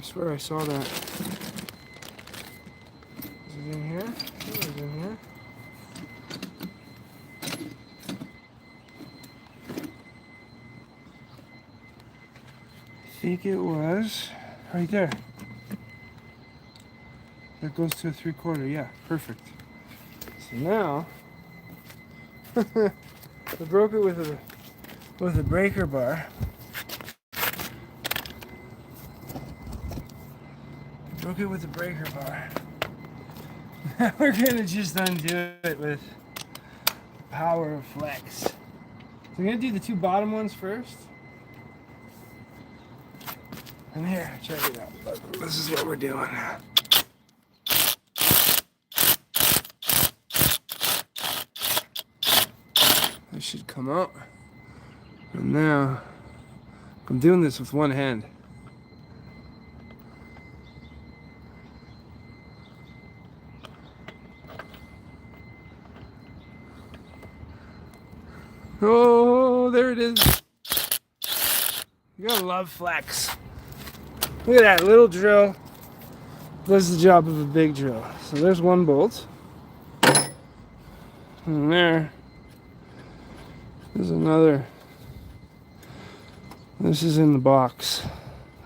swear I saw that. Is it in here? Oh, it's in here. I think it was right there. That goes to a 3/4. Yeah, perfect. So now I broke it with a breaker bar. Broke it with a breaker bar. Now we're gonna just undo it with the power of flex. So I'm gonna do the two bottom ones first. And here, check it out. Look, this is what we're doing. This should come out. And now, I'm doing this with one hand. Oh, there it is. You gotta love flex. Look at that little drill. Does the job of a big drill. So there's one bolt. And there's another. This is in the box.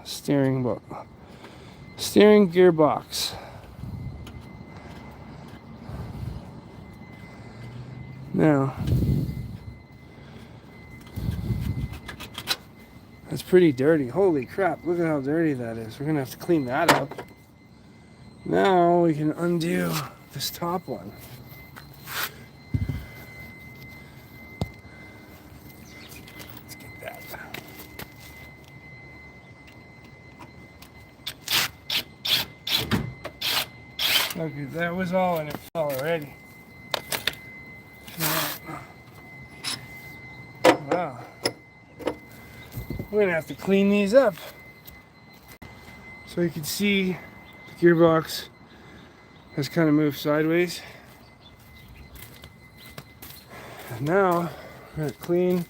Steering gearbox. Now, that's pretty dirty. Holy crap, look at how dirty that is. We're gonna have to clean that up. Now we can undo this top one. Let's get that. Look, that was all in it already. Wow. We're gonna have to clean these up. So you can see the gearbox has kind of moved sideways. And now we're going to clean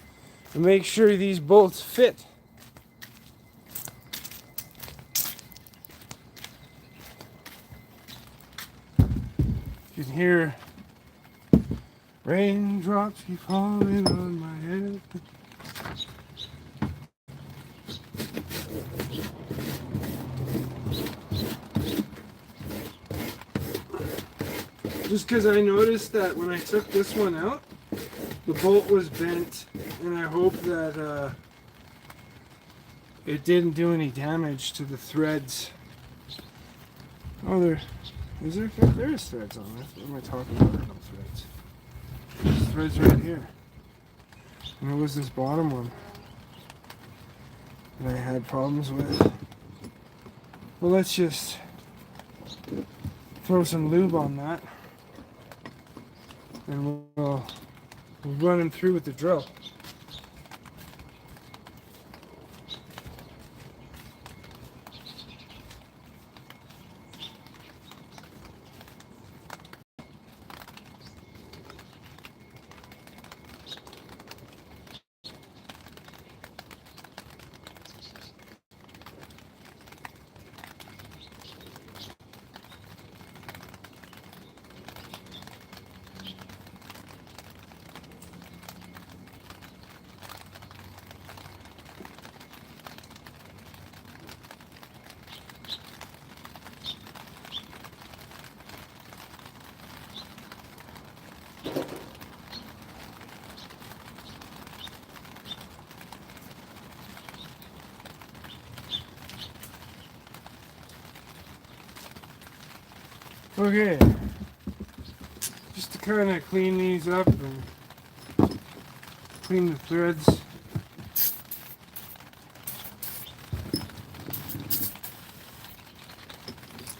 and make sure these bolts fit. You can hear raindrops keep falling on my head. Just because I noticed that when I took this one out, the bolt was bent, and I hope that it didn't do any damage to the threads. Oh, there is threads on it. What am I talking about? No threads. There's threads right here. And it was this bottom one that I had problems with. Well, let's just throw some lube on that, and we'll run him through with the drill. Okay, just to kind of clean these up and clean the threads.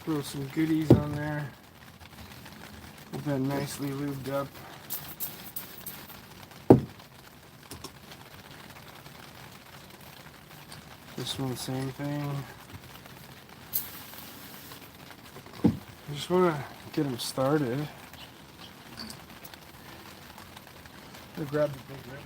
Throw some goodies on there. Get that nicely lubed up. This one, same thing. I just want to get them started. I'll grab the big wrench.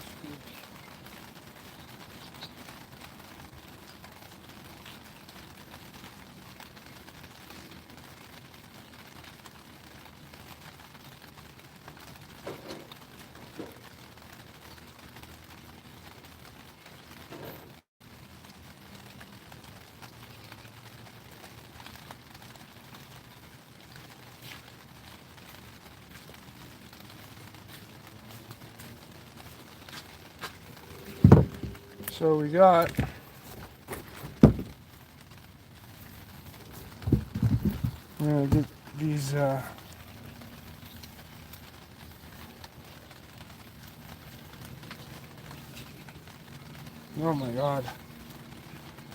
So we got I'm gonna get these oh my god,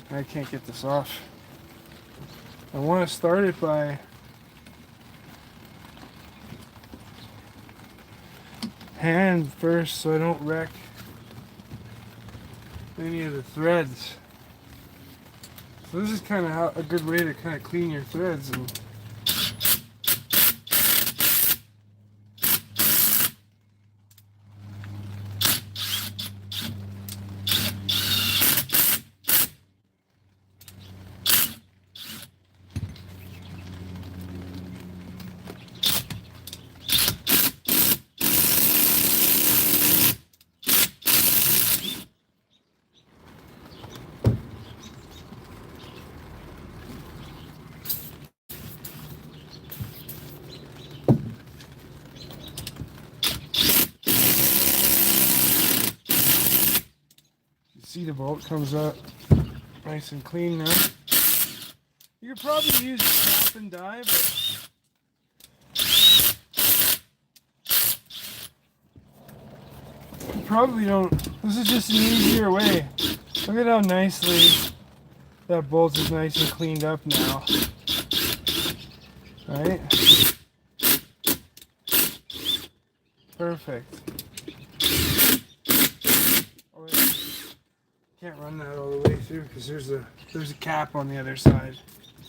I can't get this off. I want to start it by hand first so I don't wreck any of the threads. So this is kind of a good way to kind of clean your threads. And see the bolt comes up nice and clean now. You could probably use a tap and die, but you probably don't. This is just an easier way. Look at how nicely that bolt is nice and cleaned up now. Right? Perfect. Can't run that all the way through because there's a cap on the other side.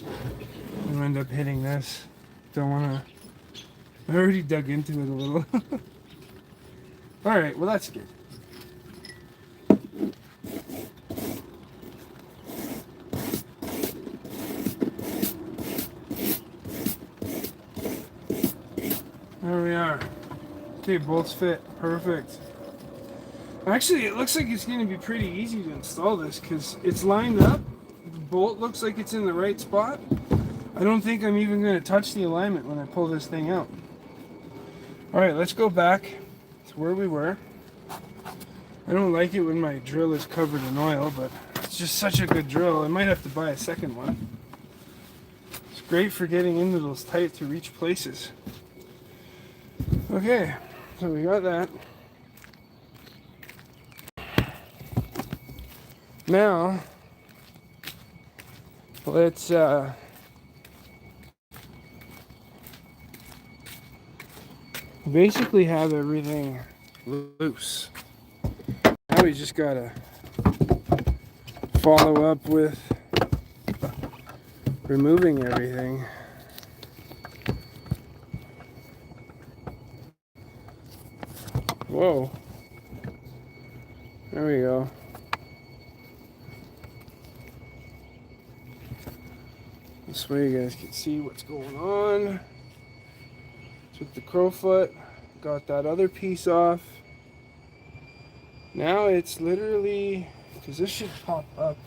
I'll end up hitting this. Don't want to. I already dug into it a little. Alright, well that's good. There we are. Okay, bolts fit. Perfect. Actually, it looks like it's going to be pretty easy to install this because it's lined up. The bolt looks like it's in the right spot. I don't think I'm even going to touch the alignment when I pull this thing out. Alright, let's go back to where we were. I don't like it when my drill is covered in oil, but it's just such a good drill. I might have to buy a second one. It's great for getting into those tight to reach places. Okay, so we got that. Now, let's basically have everything loose. Now we just gotta follow up with removing everything. Whoa. There we go. This way you guys can see what's going on. Took the Crowfoot, got that other piece off. Now it's literally, because this should pop up.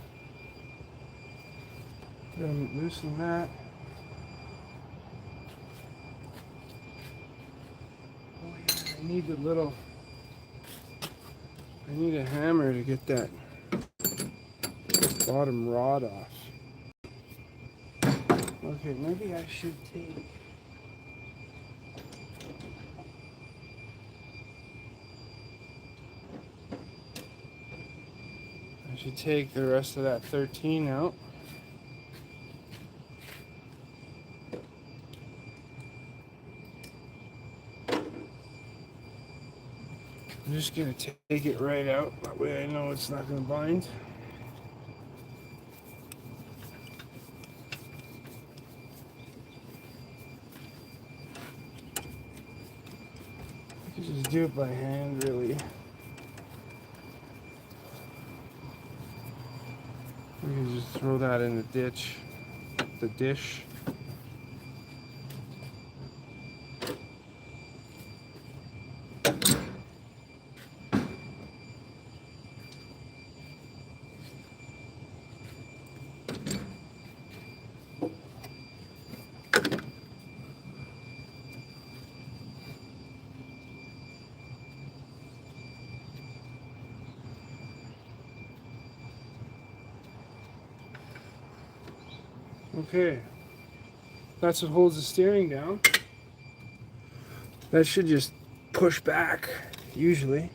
Loosen that. Oh yeah, I need I need a hammer to get that bottom rod off. Okay, maybe I should take... I should take the rest of that 13 out. I'm just going to take it right out. That way I know it's not going to bind. I could just do it by hand, really. We can just throw that in the dish. Okay, that's what holds the steering down. That should just push back, usually.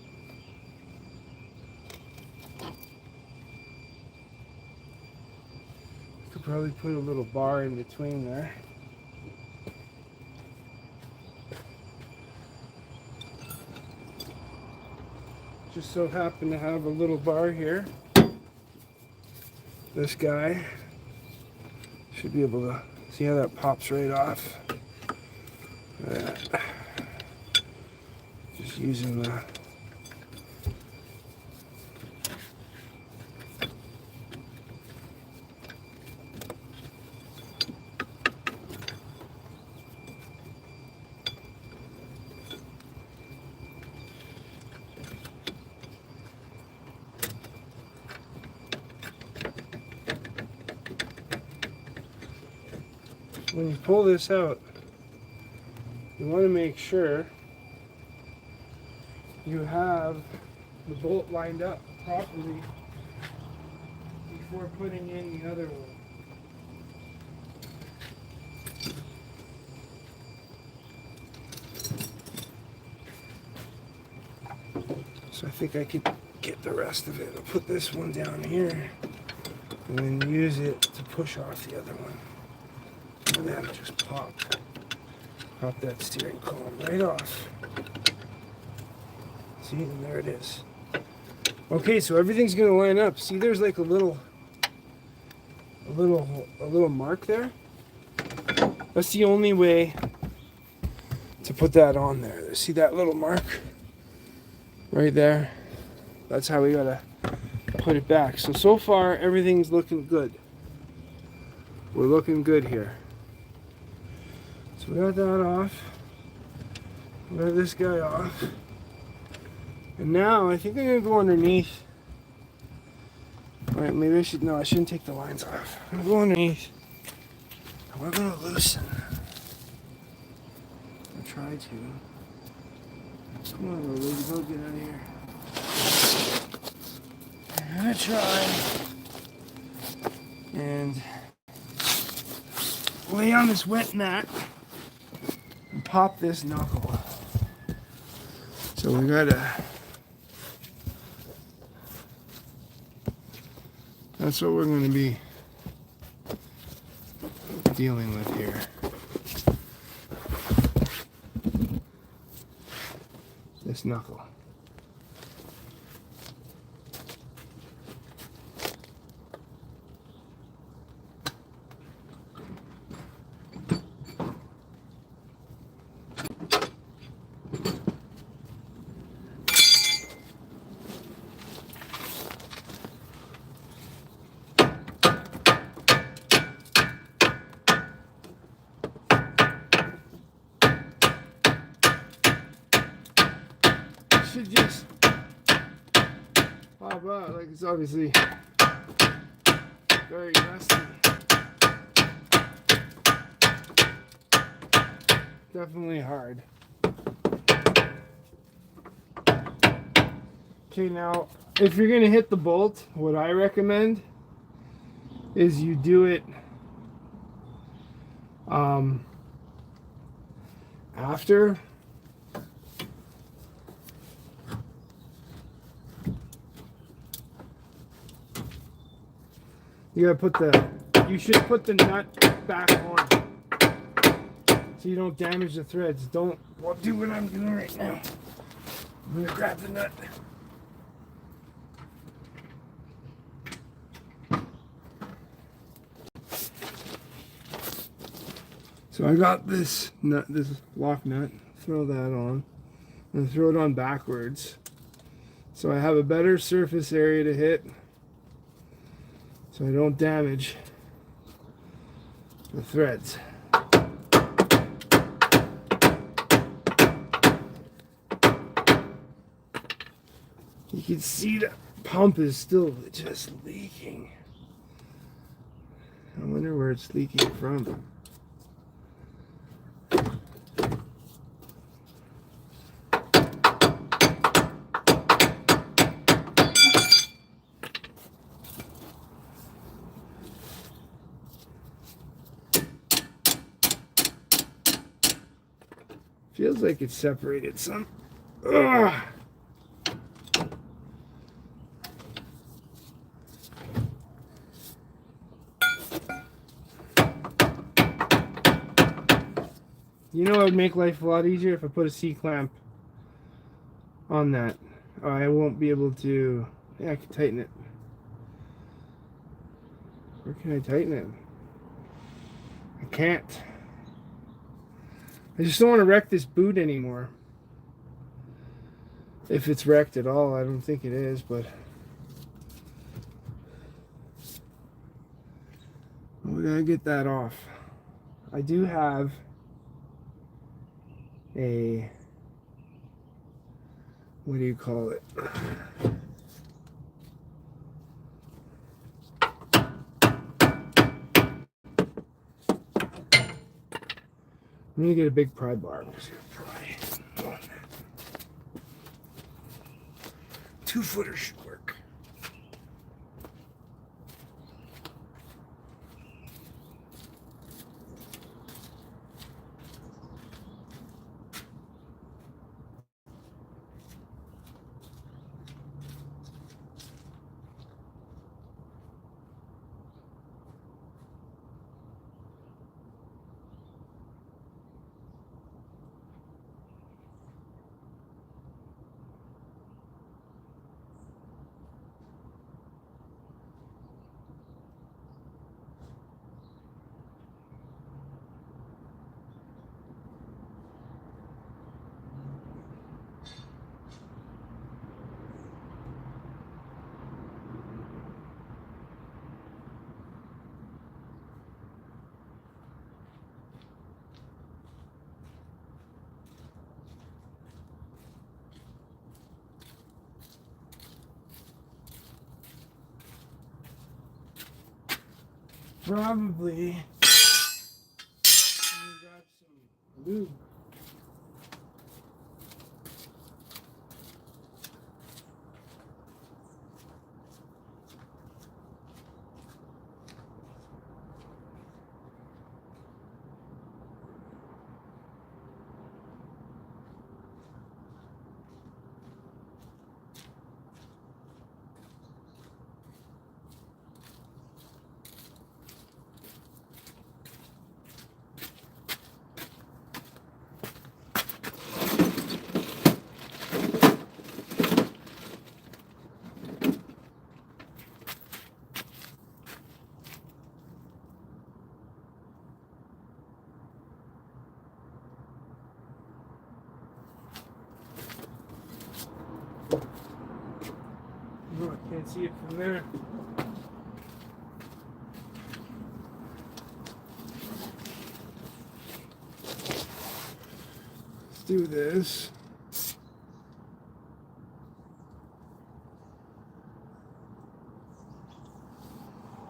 Could probably put a little bar in between there. Just so happen to have a little bar here. This guy should be able to see how that pops right off. Just using the when you pull this out, you want to make sure you have the bolt lined up properly before putting in the other one. So I think I could get the rest of it. I'll put this one down here and then use it to push off the other one. And then just pop that steering column right off. See, and there it is. Okay, so everything's gonna line up. See, there's like a little little mark there. That's the only way to put that on there. See that little mark right there? That's how we gotta put it back. So far everything's looking good. We're looking good here. So we got that off. We got this guy off. And now I think I'm gonna go underneath. Alright, maybe I should, no, I shouldn't take the lines off. I'm gonna go underneath. And we're gonna loosen. I'll try to. Come on, little lady, go get out of here. I'm gonna try and lay on this wet mat and pop this knuckle. So we gotta, that's what we're gonna be dealing with here. This knuckle. Should just pop out, like it's obviously very rusty. Definitely hard. Okay, now if you're gonna hit the bolt, what I recommend is you do it after you gotta put you should put the nut back on so you don't damage the threads. Don't do what I'm doing right now. I'm gonna grab the nut. So I got this nut, this lock nut. Throw that on and throw it on backwards so I have a better surface area to hit, so I don't damage the threads. You can see the pump is still just leaking. I wonder where it's leaking from. Feels like it's separated some. Ugh. You know, it would make life a lot easier if I put a C-clamp on that. I won't be able to. Yeah, I can tighten it. Where can I tighten it? I can't. I just don't want to wreck this boot anymore. If it's wrecked at all, I don't think it is, but we gotta get that off. I do have a, what do you call it? I'm gonna get a big pry bar. I'm just gonna pry one. 2-footer should work. probably grab some lube. Oh, I can't see it from there. Let's do this.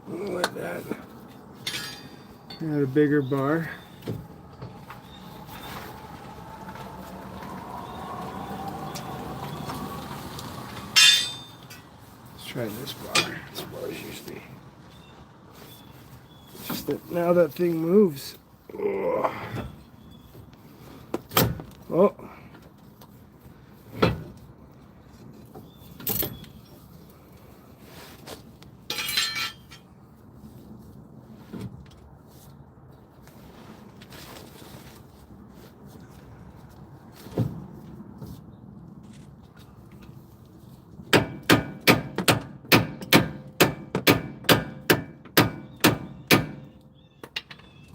Like that. Got a bigger bar. Try this bar. This bar is usually just that now that thing moves. Oh. Oh.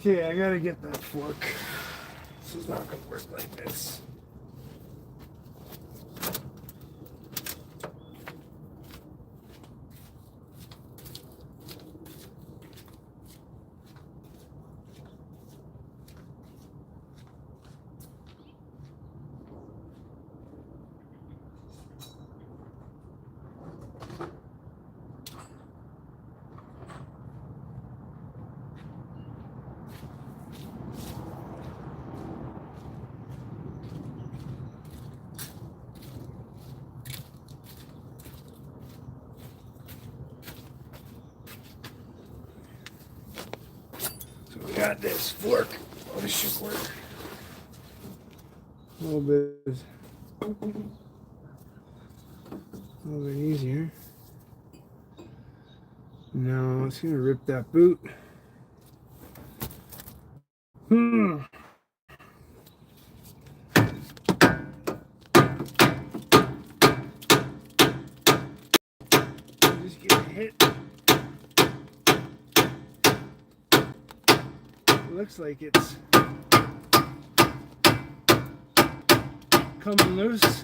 Okay, I gotta get that fork. This is not gonna work like this. Got this fork. Oh, this should work. A little bit easier. No, it's gonna rip that boot. Just get hit. Looks like it's coming loose.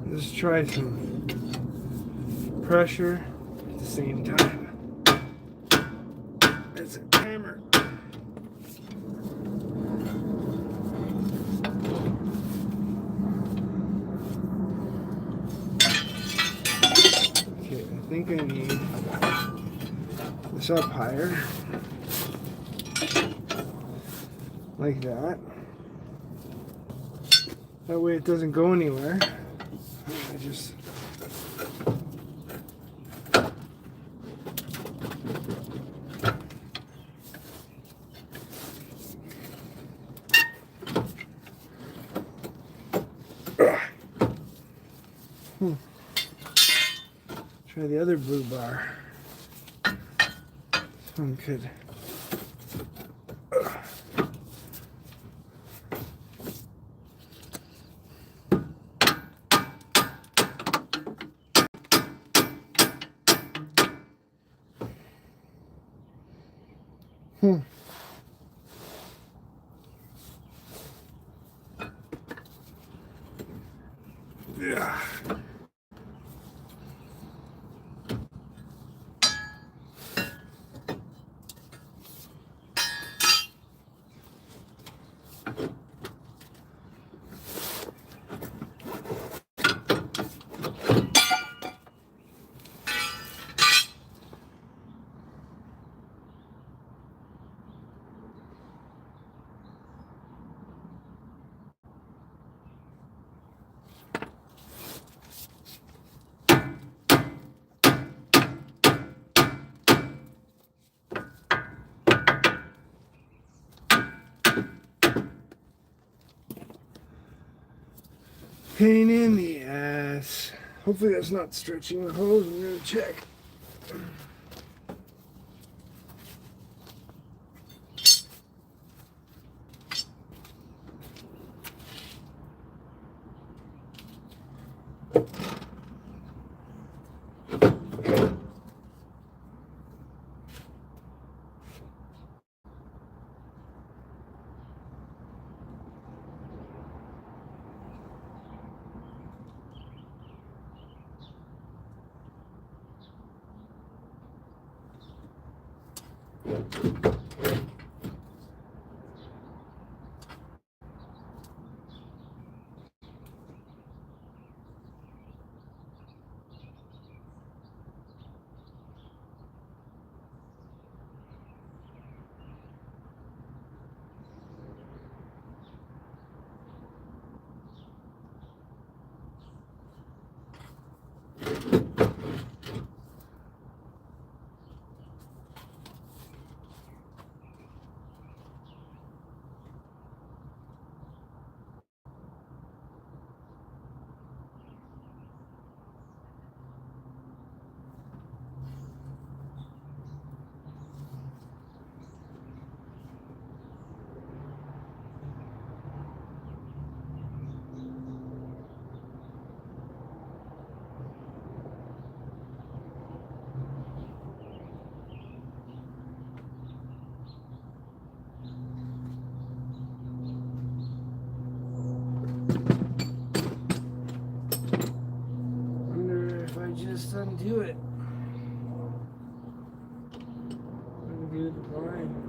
Let's try some pressure at the same time. That's a hammer. Okay, I think I need this up higher. Like that. That way it doesn't go anywhere. I just try the other blue bar. This one could. Yeah. Pain in the ass. Hopefully that's not stretching the hose. I'm gonna check. Just undo it. Undo the line.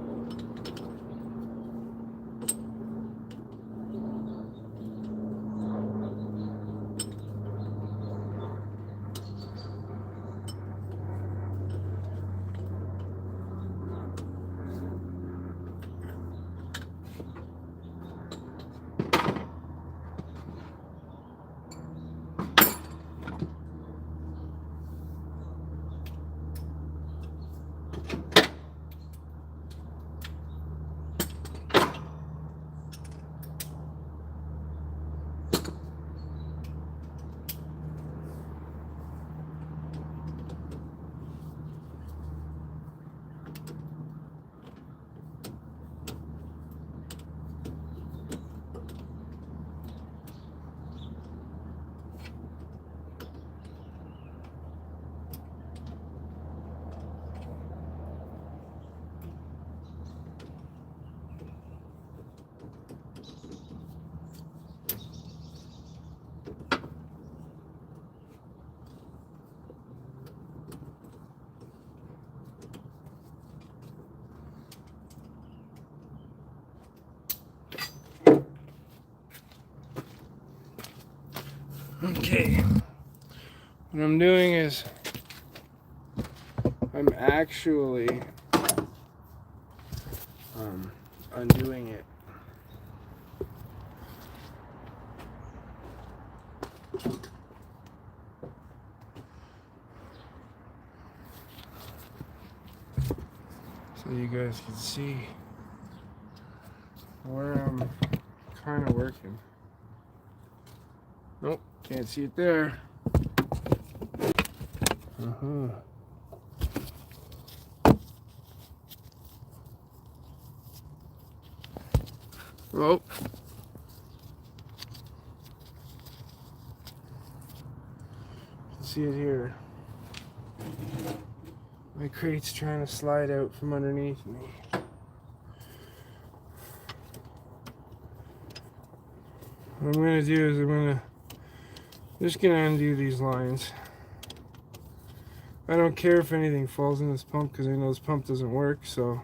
Okay, what I'm doing is I'm actually undoing it. So you guys can see where I'm kind of working. Nope, can't see it there. Oh. See it here. My crate's trying to slide out from underneath me. What I'm going to do is I'm just going to undo these lines. I don't care if anything falls in this pump because I know this pump doesn't work, so.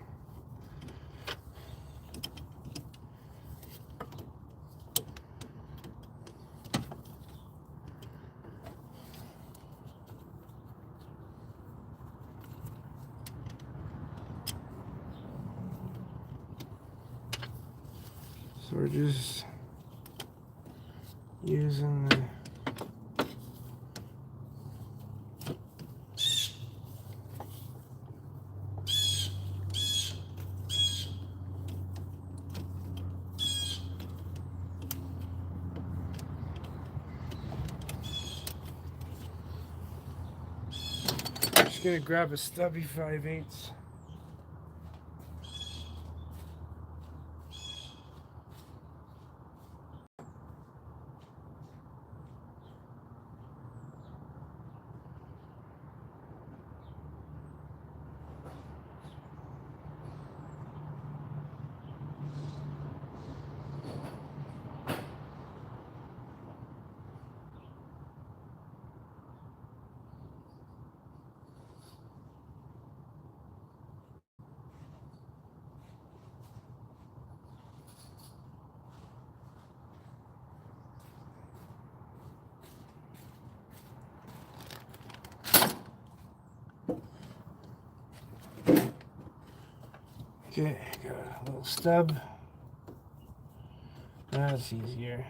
So we're just using the just gonna grab a stubby 5/8. Okay, got a little stub. That's easier.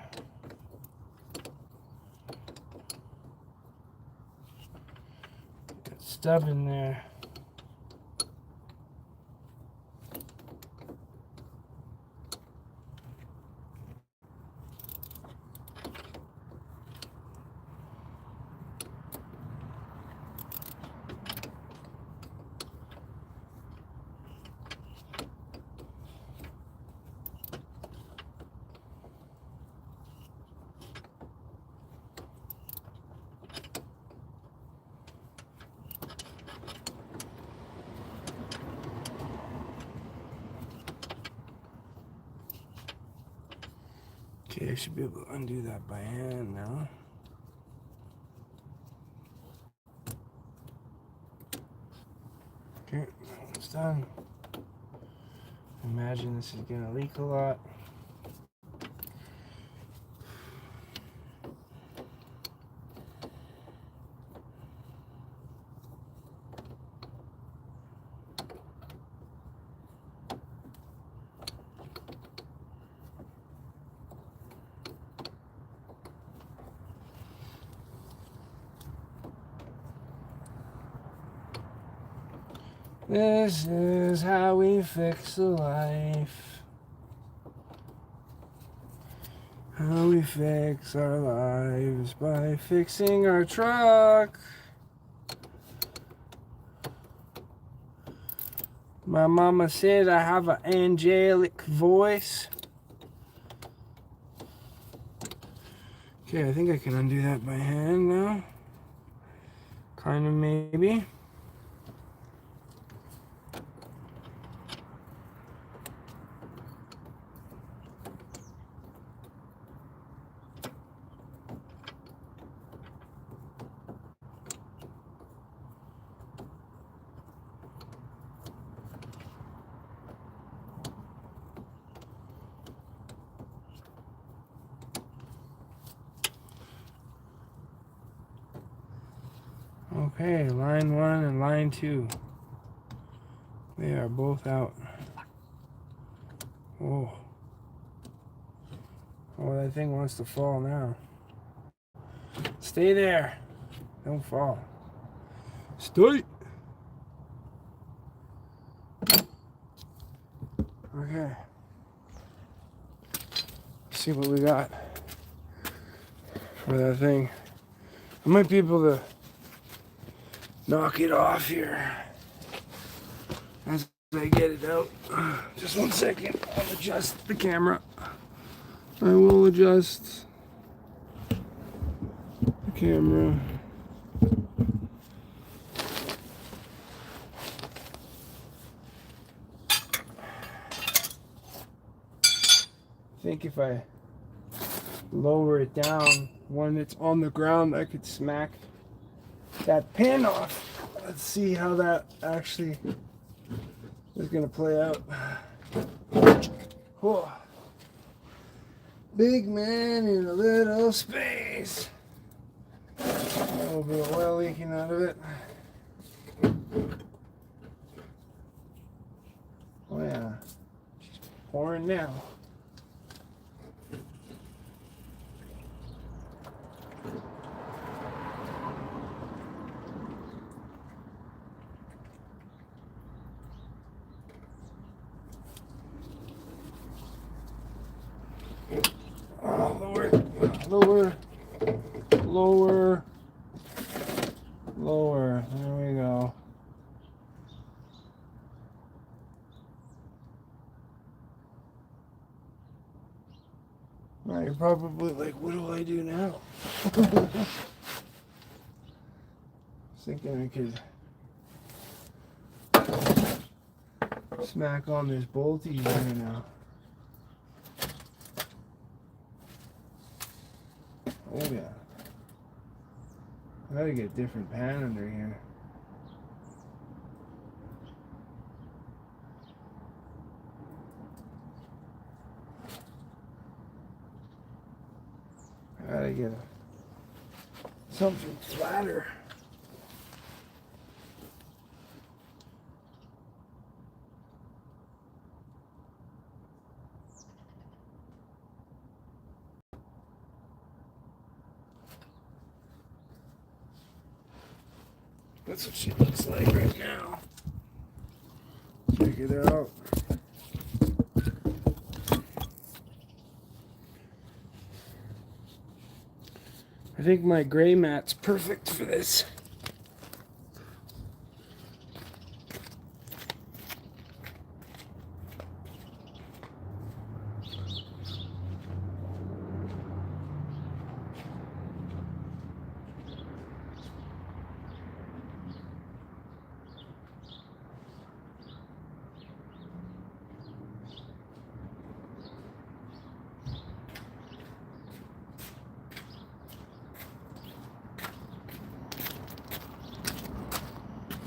Got stub in there. Okay, I should be able to undo that by hand now. Okay, it's done. Imagine this is gonna leak a lot. This is how we fix a life. How we fix our lives by fixing our truck. My mama said I have an angelic voice. Okay, I think I can undo that by hand now. Kind of, maybe. Okay, line 1 and line 2. They are both out. Oh. Oh, that thing wants to fall now. Stay there. Don't fall. Stay. Okay. Let's see what we got for that thing. I might be able to knock it off here as I get it out. Just 1 second. I'll adjust the camera. I will adjust the camera. I think if I lower it down. When it's on the ground, I could smack that pin off. Let's see how that actually is going to play out. Whoa. Big man in a little space. A little bit of oil leaking out of it. Oh yeah, she's pouring now. Lower, lower, lower. There we go. Now you're probably like, what do I do now? I was thinking I could smack on this bolty here now. Oh yeah. I gotta get a different pan under here. I gotta get something flatter. That's what she looks like right now. Check it out. I think my gray mat's perfect for this.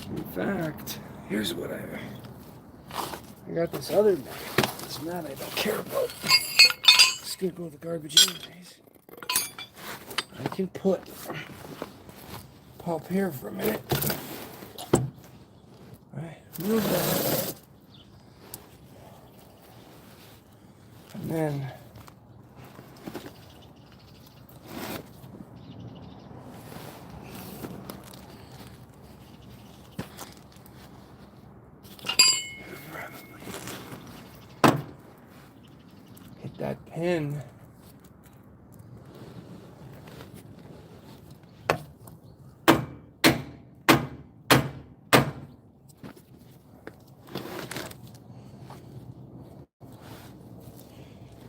In fact, here's what I got this other mat. This mat I don't care about. Just gonna go with the garbage anyways. I can pop here for a minute. Alright, move that. And then hit that pin.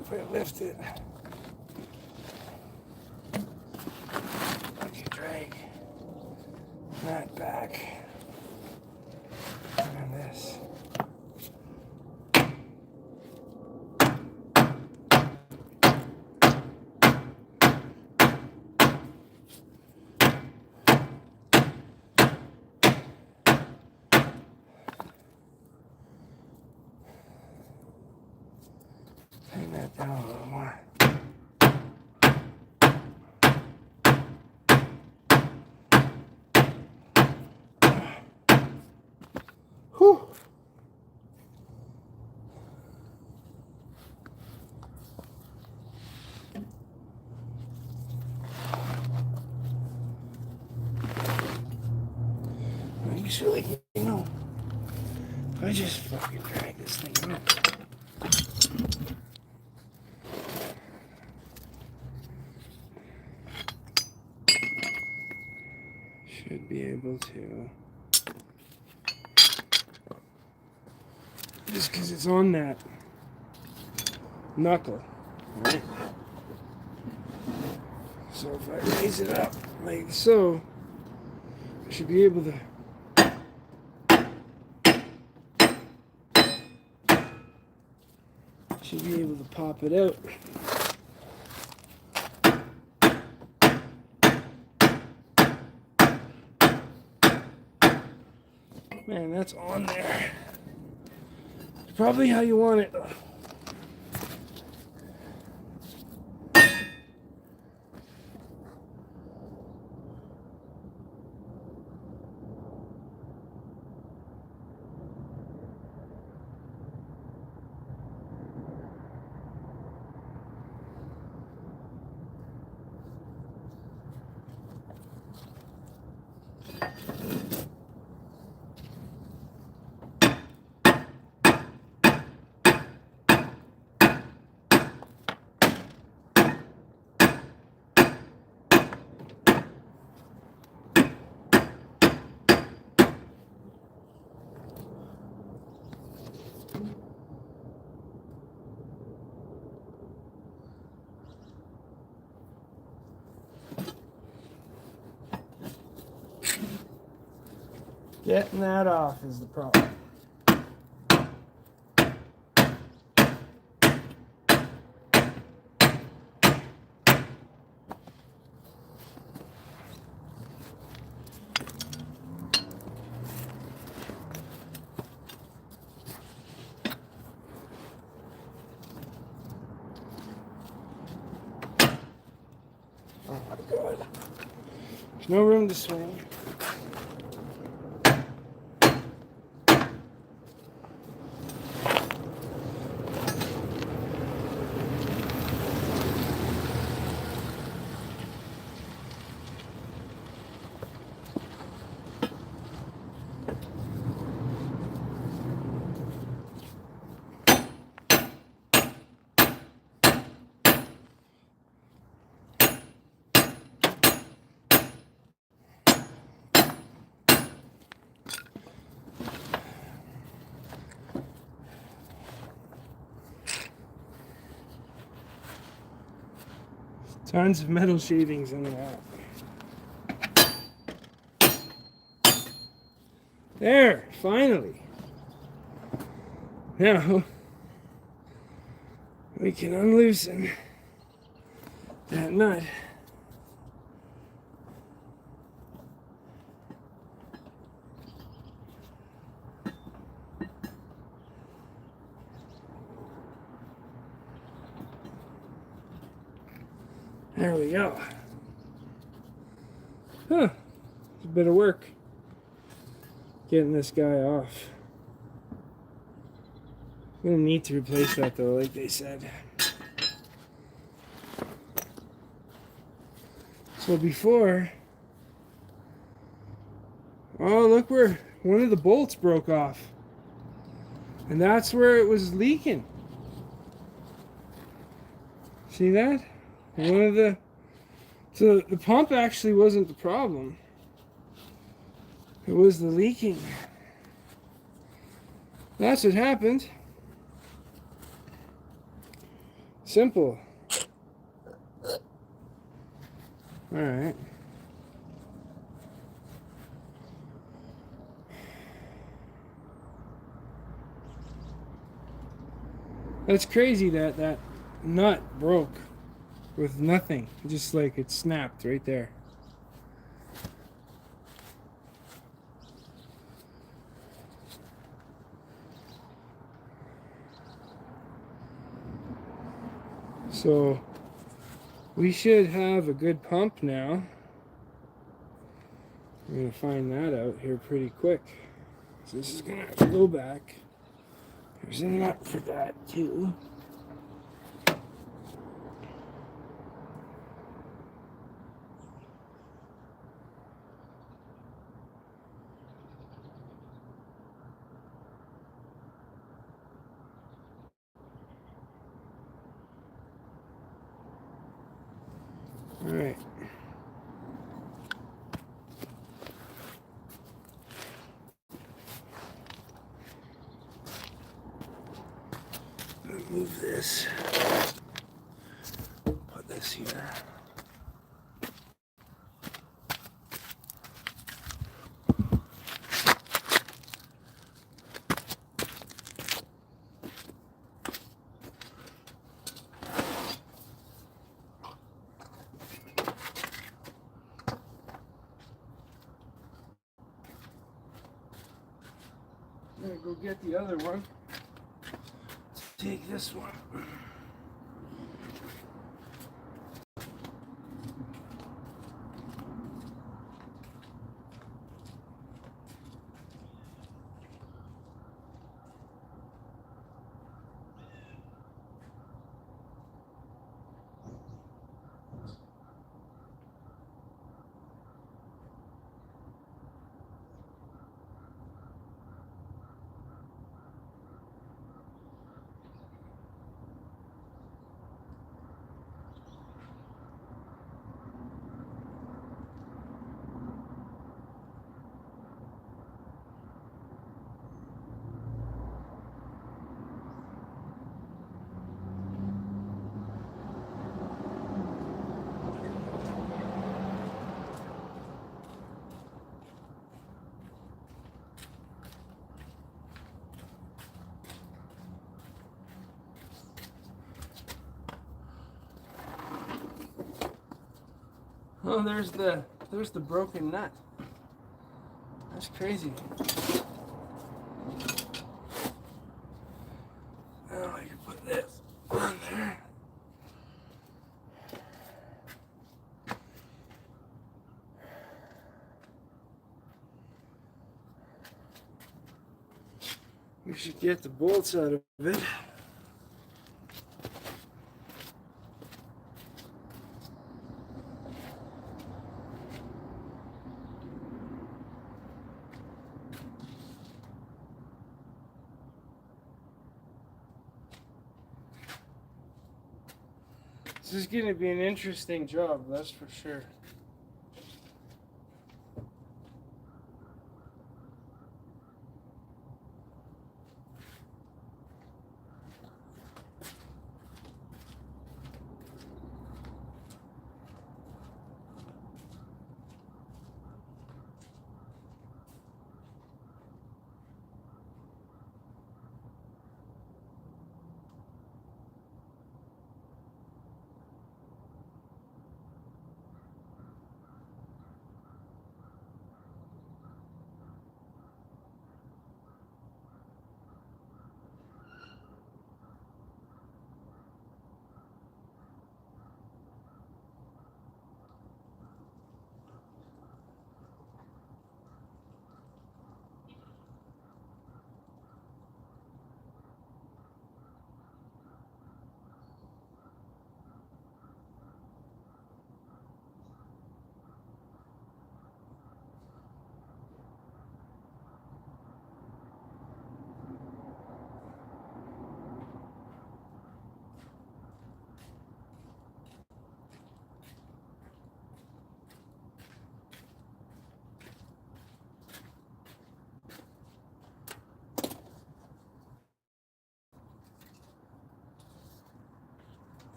If I lift it, I can drag that back. And this. Tighten that down a little more. Whew. Usually, you know, I just fucking drag this thing out. Should be able to. Just because it's on that knuckle, right? So if I raise it up like so, I should be able to pop it out. Man, that's on there. It's probably how you want it. Getting that off is the problem. Oh my God. There's no room to swing. Tons of metal shavings in that. There, finally. Now we can unloosen that nut. There we go. Huh. It's a bit of work getting this guy off. I'm gonna need to replace that though, like they said. So before, oh look where one of the bolts broke off. And that's where it was leaking. See that? So the pump actually wasn't the problem. It was the leaking. That's what happened. Simple. Alright. That's crazy that that nut broke with nothing. Just like it snapped right there. So we should have a good pump now. I'm going to find that out here pretty quick. So this is going to have to go back. There's a nut for that too. All right. Move this. Put this here. go get the other one. Take this one. Oh, there's the broken nut. That's crazy. Oh, I can put this on there. We should get the bolts out of it. This is going to be an interesting job, that's for sure.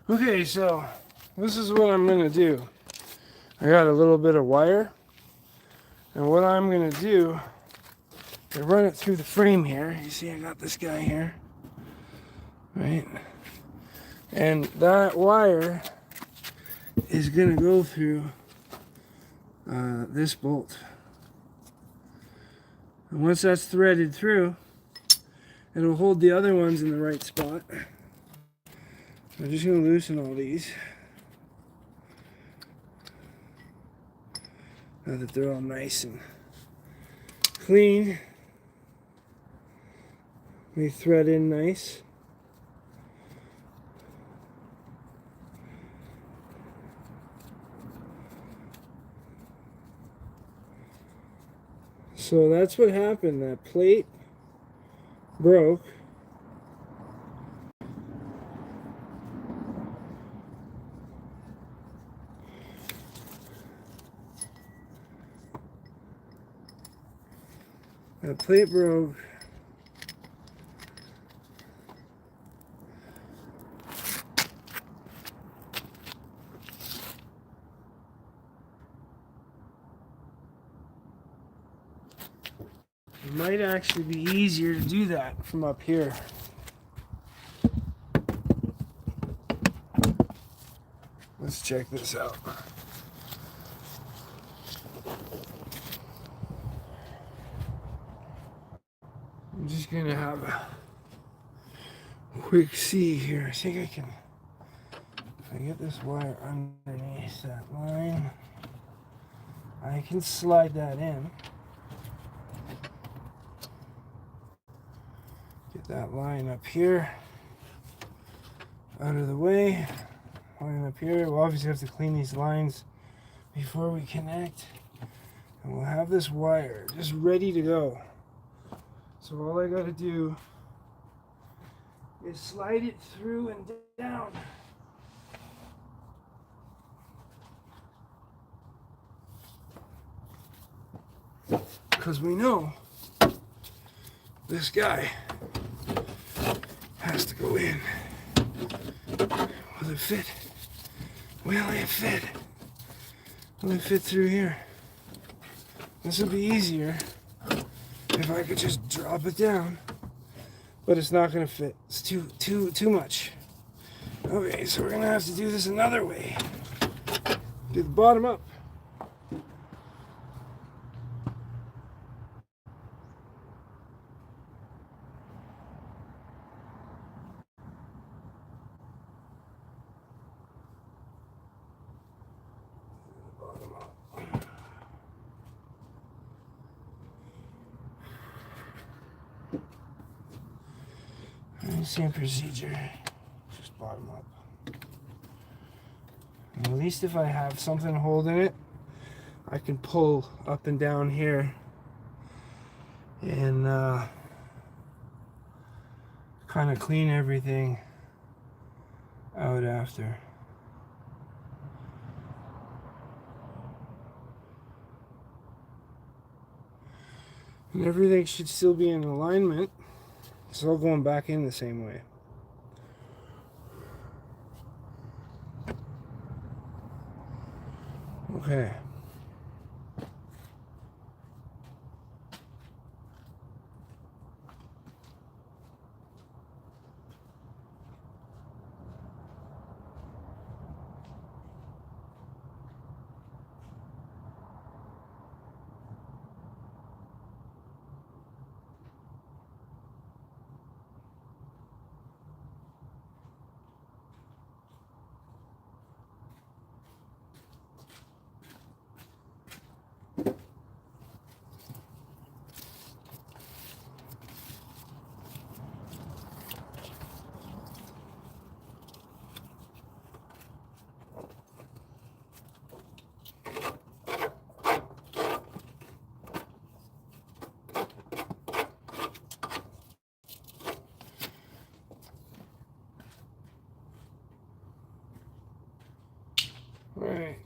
Okay, so this is what I'm going to do. I got a little bit of wire, and what I'm going to do is run it through the frame here. You see I got this guy here, right? And that wire is going to go through this bolt. And once that's threaded through, it'll hold the other ones in the right spot. I'm just going to loosen all these now that they're all nice and clean. They thread in nice. So that's what happened. That plate broke. That plate broke might actually be easier to do that from up here. Let's check this out. I'm just gonna have a quick see here. I think I can, if I get this wire underneath that line, I can slide that in. Get that line up here out of the way. Line up here. We'll obviously have to clean these lines before we connect. And we'll have this wire just ready to go. So all I gotta do is slide it through and down. Because we know this guy has to go in. Will it fit? Will it fit? Will it fit through here? This would be easier if I could just drop it down, but it's not gonna fit. It's too much. Okay, so we're gonna have to do this another way. Do the bottom up. Same procedure, just bottom up. And at least if I have something holding it, I can pull up and down here and kind of clean everything out after. And everything should still be in alignment. It's all going back in the same way. Okay. All right.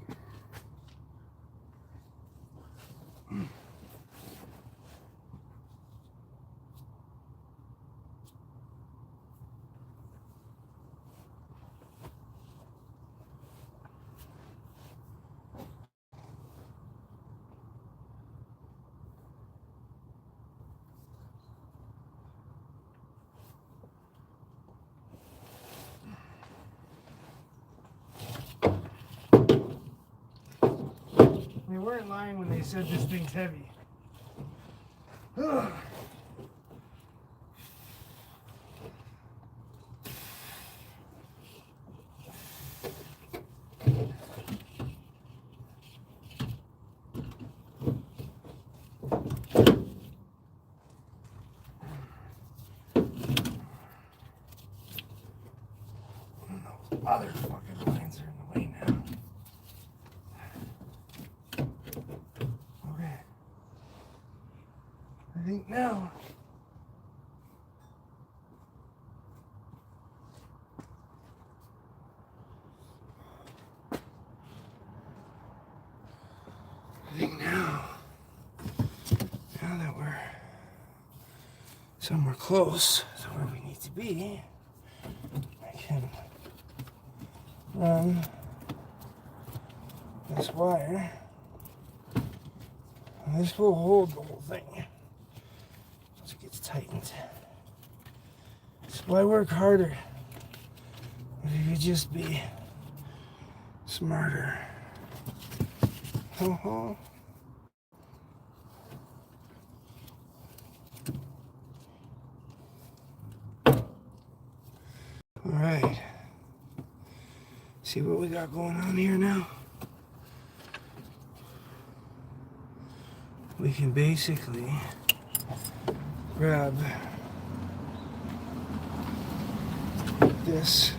They weren't lying when they said this thing's heavy. Ugh. Other fucking lines are in the way now. Okay. I think now that we're somewhere close to where we need to be, I can run this wire, and this will hold the whole thing. tightened. So I work harder. If you could just be smarter. All right. See what we got going on here now? We can basically grab this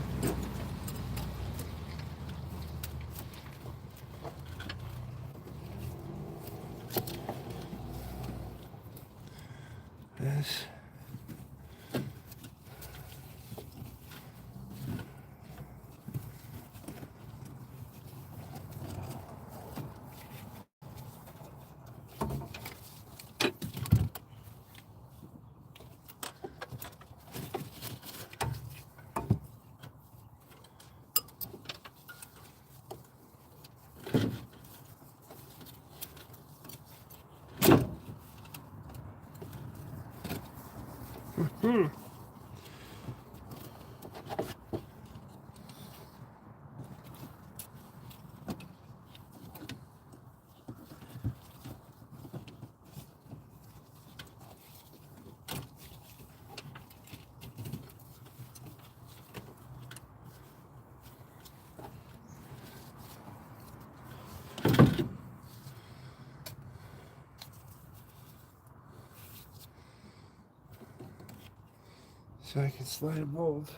so I can slide a bolt.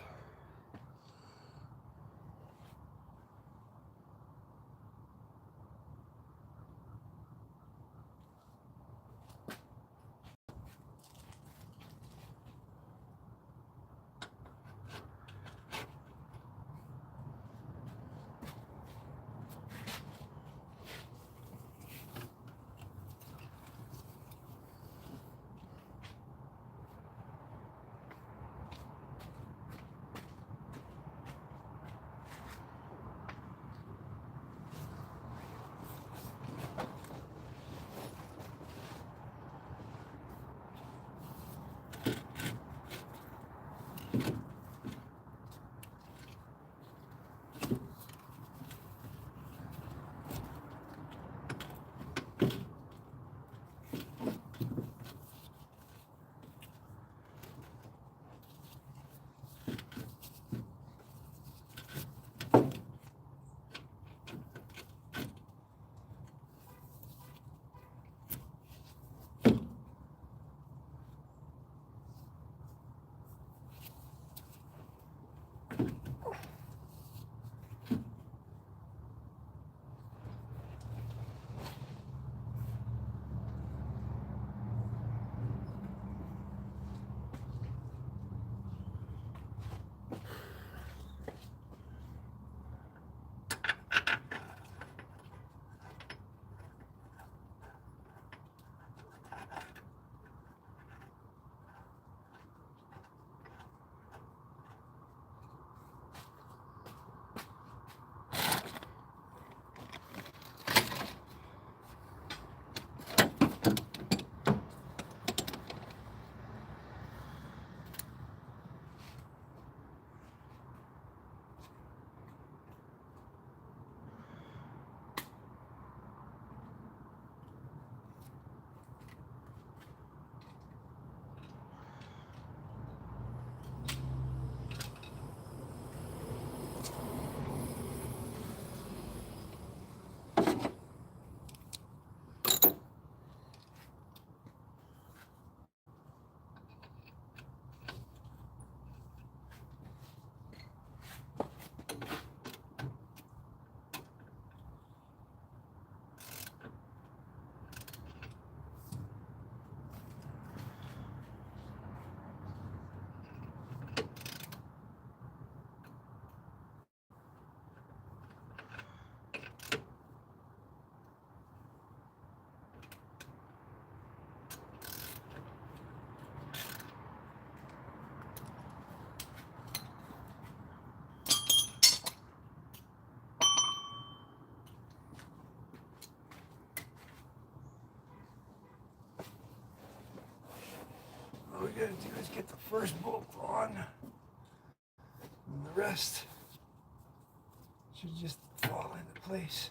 gotta do is get the first bolt on, and the rest should just fall into place.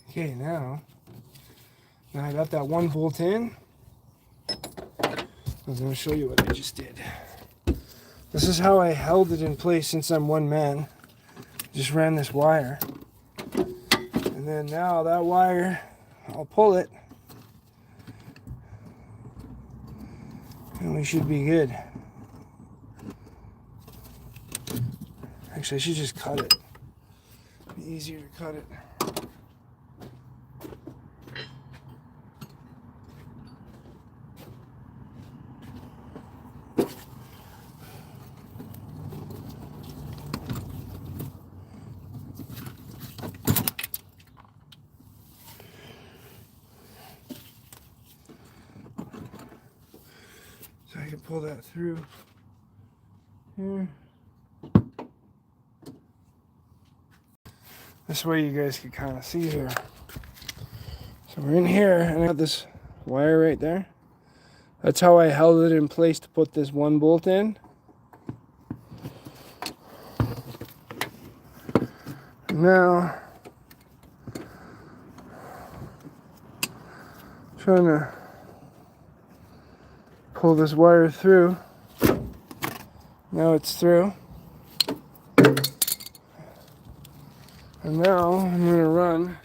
Okay, now I got that one bolt in. I'm going to show you what I just did. This is how I held it in place since I'm one man. Just ran this wire. And then now that wire, I'll pull it. And we should be good. Actually, I should just cut it. It'd be easier to cut it. So I can pull that through here. This way you guys can kind of see here. So we're in here and I got this wire right there. That's how I held it in place to put this one bolt in. Now, trying to pull this wire through. Now it's through. And now I'm going to run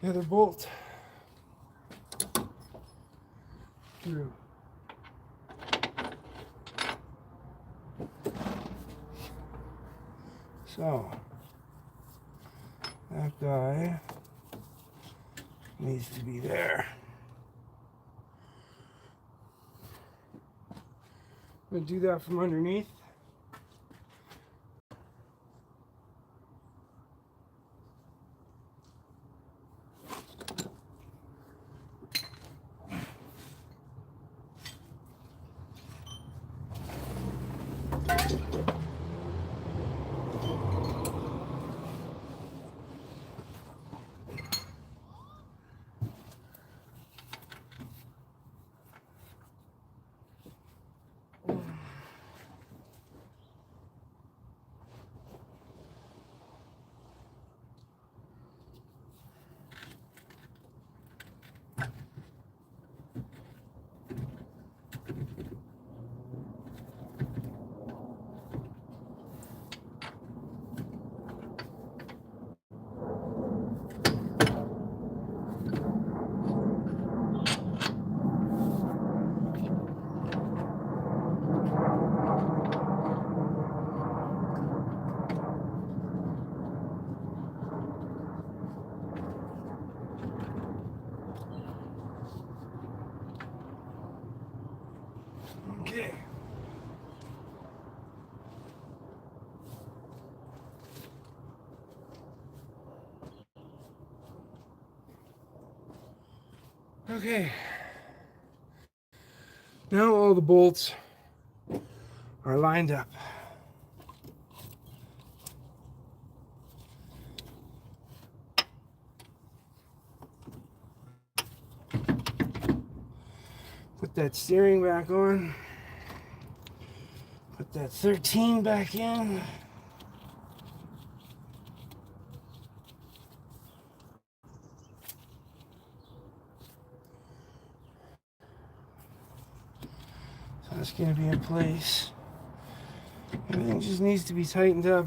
the other bolt through. So, that guy needs to be there. I'm going to do that from underneath. Okay. Okay. Now all the bolts are lined up. Put that steering back on. Put that 13 back in. So that's going to be in place. Everything just needs to be tightened up.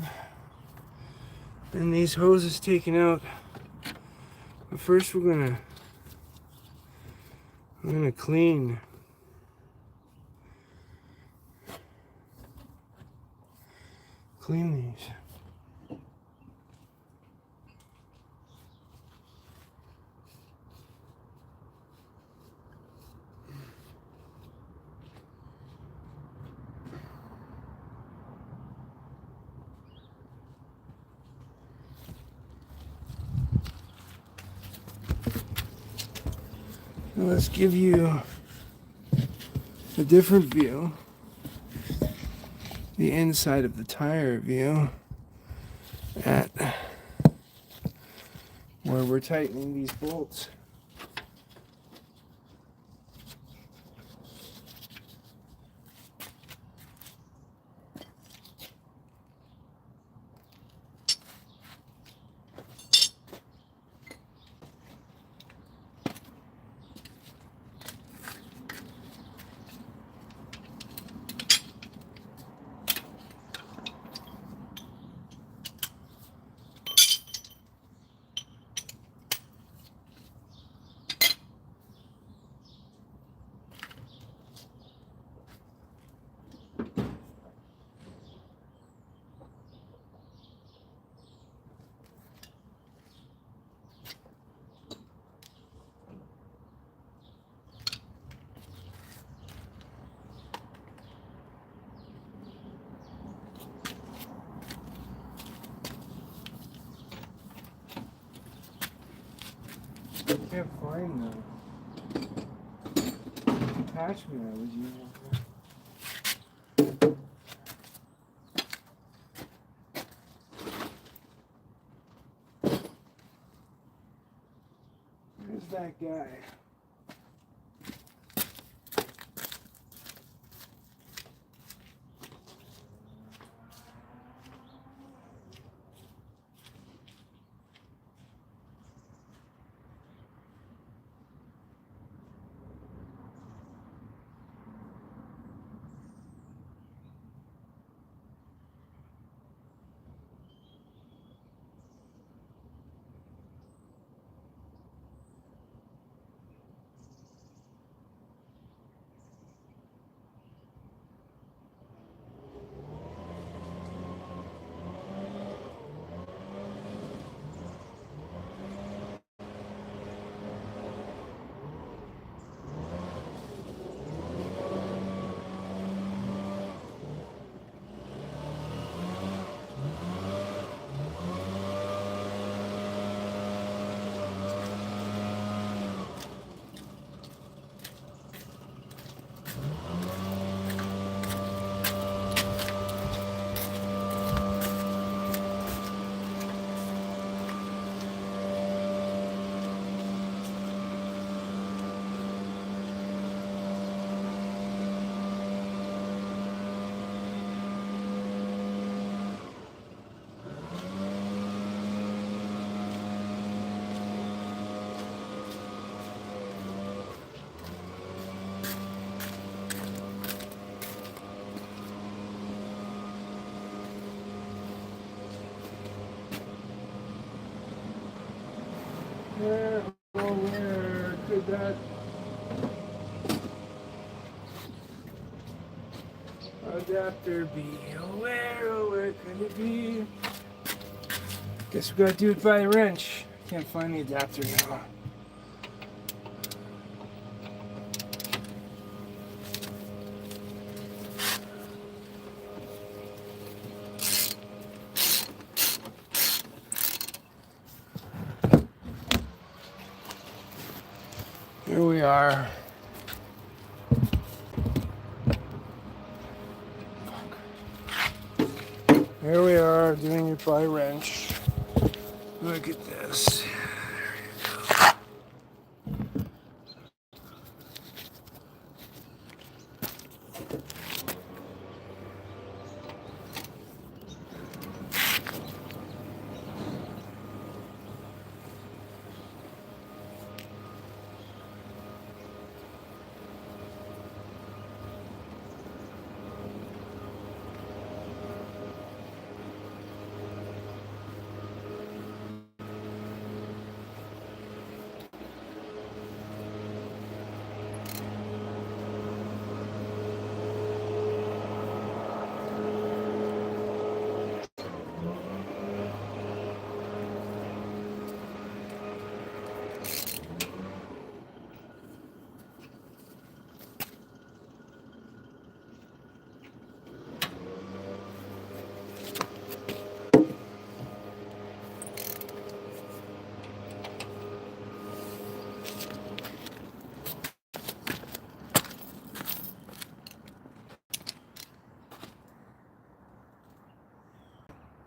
And these hoses taken out. But first I'm gonna clean these. Now let's give you a different view. The inside of the tire view at where we're tightening these bolts. I can't find the attachment I was using. Where's that guy? Where, oh, where could that adapter be? Oh, where could it be? Guess we gotta do it by a wrench. Can't find the adapter now. Here we are. Here we are doing it by wrench. Look at this.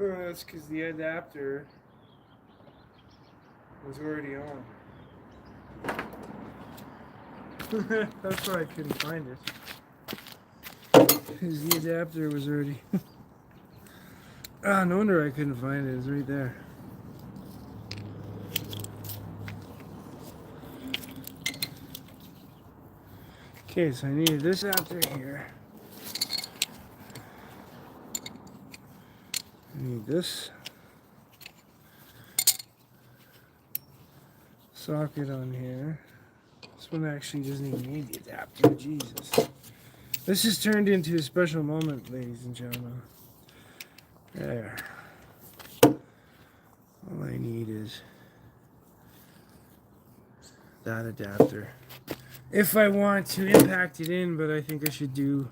That's because the adapter was already on. That's why I couldn't find it. Because the adapter was already... no wonder I couldn't find it. It's right there. Okay, so I needed this adapter here. I need this socket on here. This one actually doesn't even need the adapter. Jesus. This has turned into a special moment, ladies and gentlemen. There. All I need is that adapter. If I want to impact it in, but I think I should do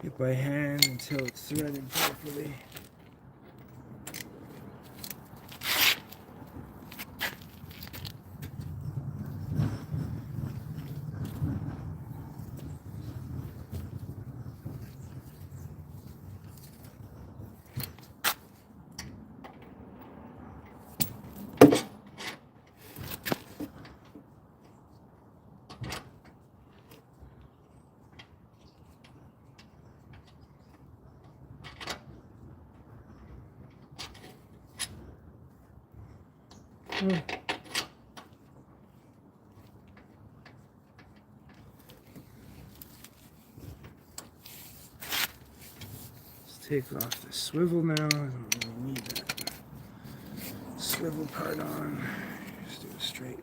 it by hand until it's threaded properly. Let's take off the swivel now. I don't really need that swivel part on. Just do it straight.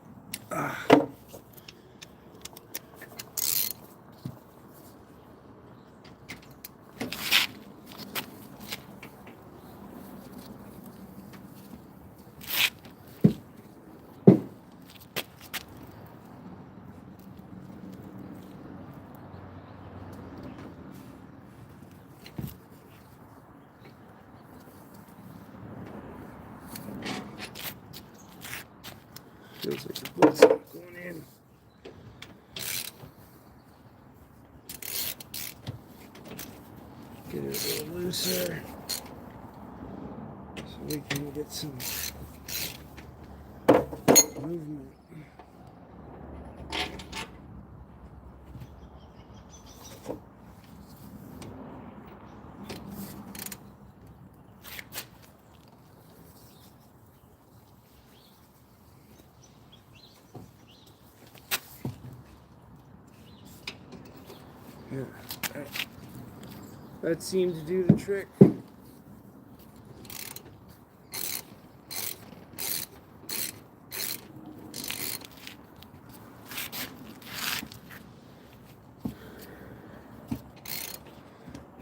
Feels like the bolt's not going in. Get it a little looser so we can get some movement. Yeah, that seemed to do the trick.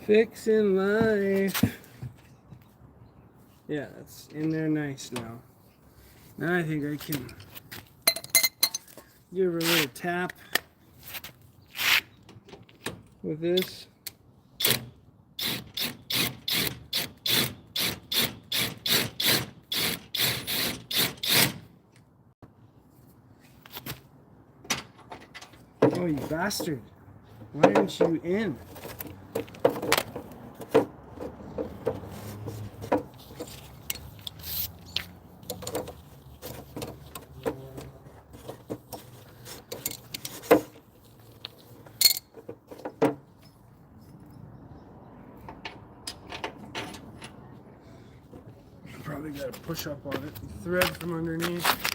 Fixing life. Yeah, that's in there nice now. Now I think I can give her a little tap with this. Oh, you bastard. Why aren't you in? Probably got to push up on it. Thread from underneath.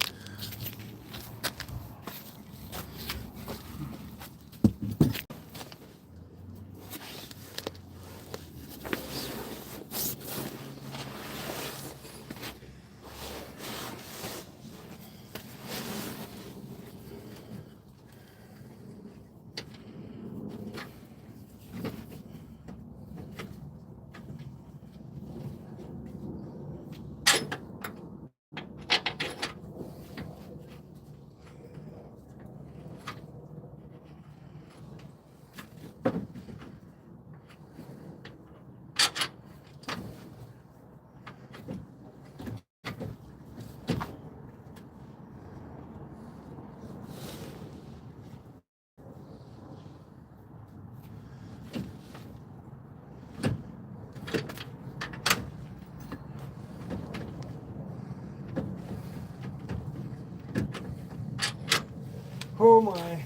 Oh my.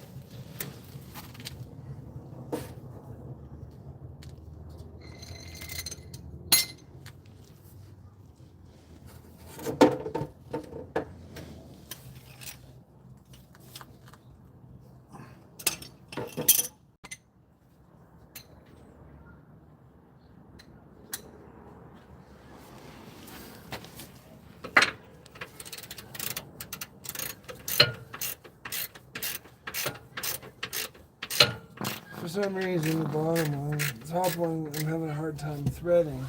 For some reason, the bottom one, the top one, I'm having a hard time threading.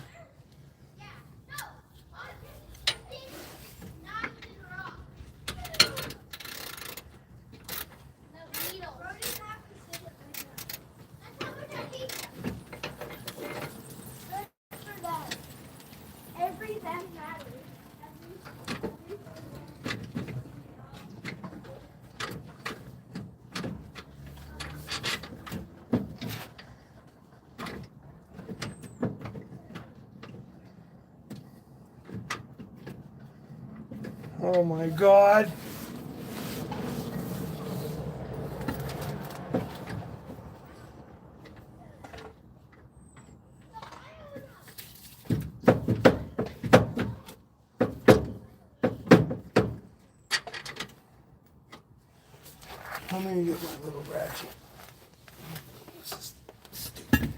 Oh my God. I'm gonna get my little ratchet. This is stupid.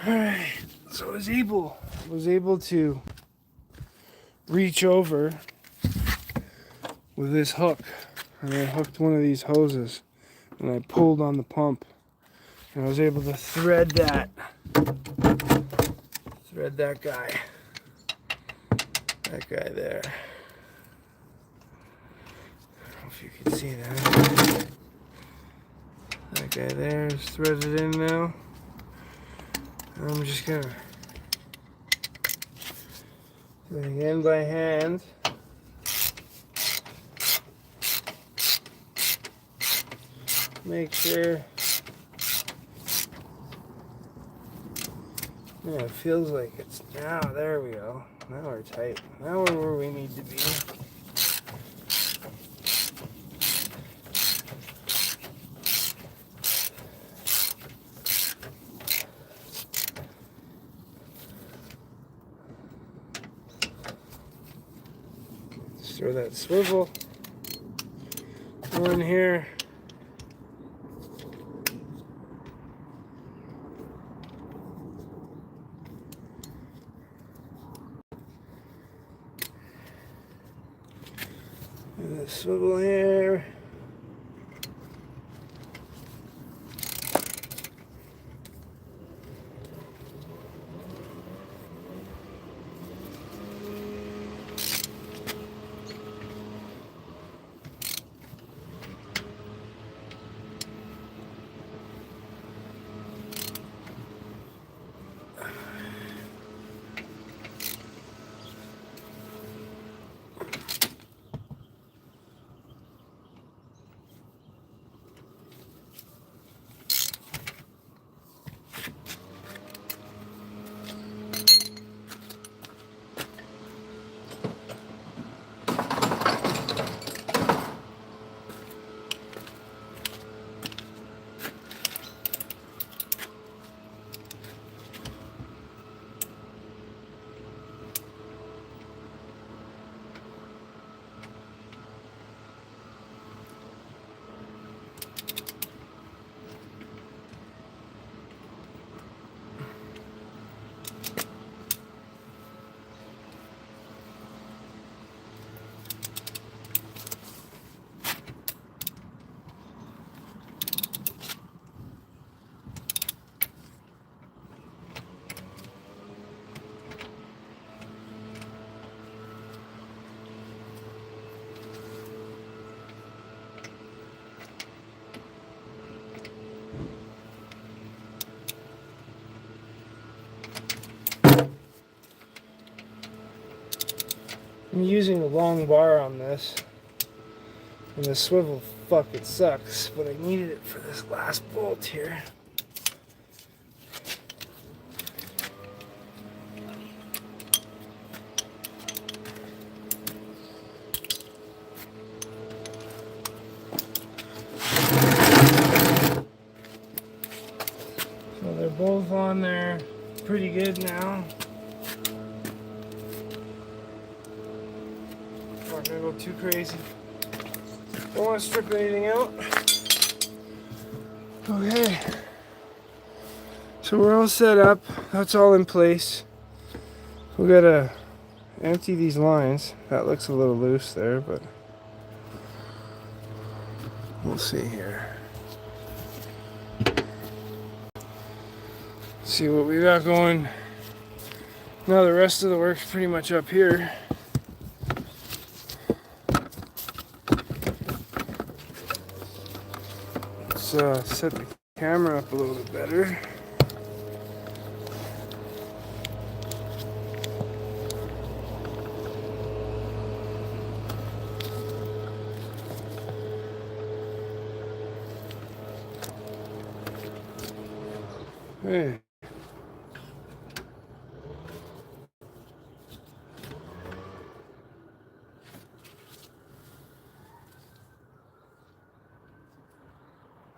Alright, so I was able to reach over with this hook, and I hooked one of these hoses and I pulled on the pump, and I was able to thread that guy there. I don't know if you can see that. That guy there is threaded in now. I'm just gonna do it again by hand. Make sure. Yeah, it feels like it's now. There we go. Now we're tight. Now we're where we need to be. Just throw that swivel on here. And the swivel here. I'm using a long bar on this, and the swivel, fuck, it sucks, but I needed it for this last bolt here. So they're both on there pretty good now. Not gonna go too crazy. Don't want to strip anything out. Okay. So we're all set up. That's all in place. We gotta empty these lines. That looks a little loose there, but we'll see here. See what we got going. Now the rest of the work's pretty much up here. Let's set the camera up a little bit better. Hey.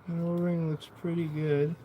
The O-ring looks pretty good.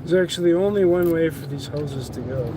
There's actually only one way for these hoses to go.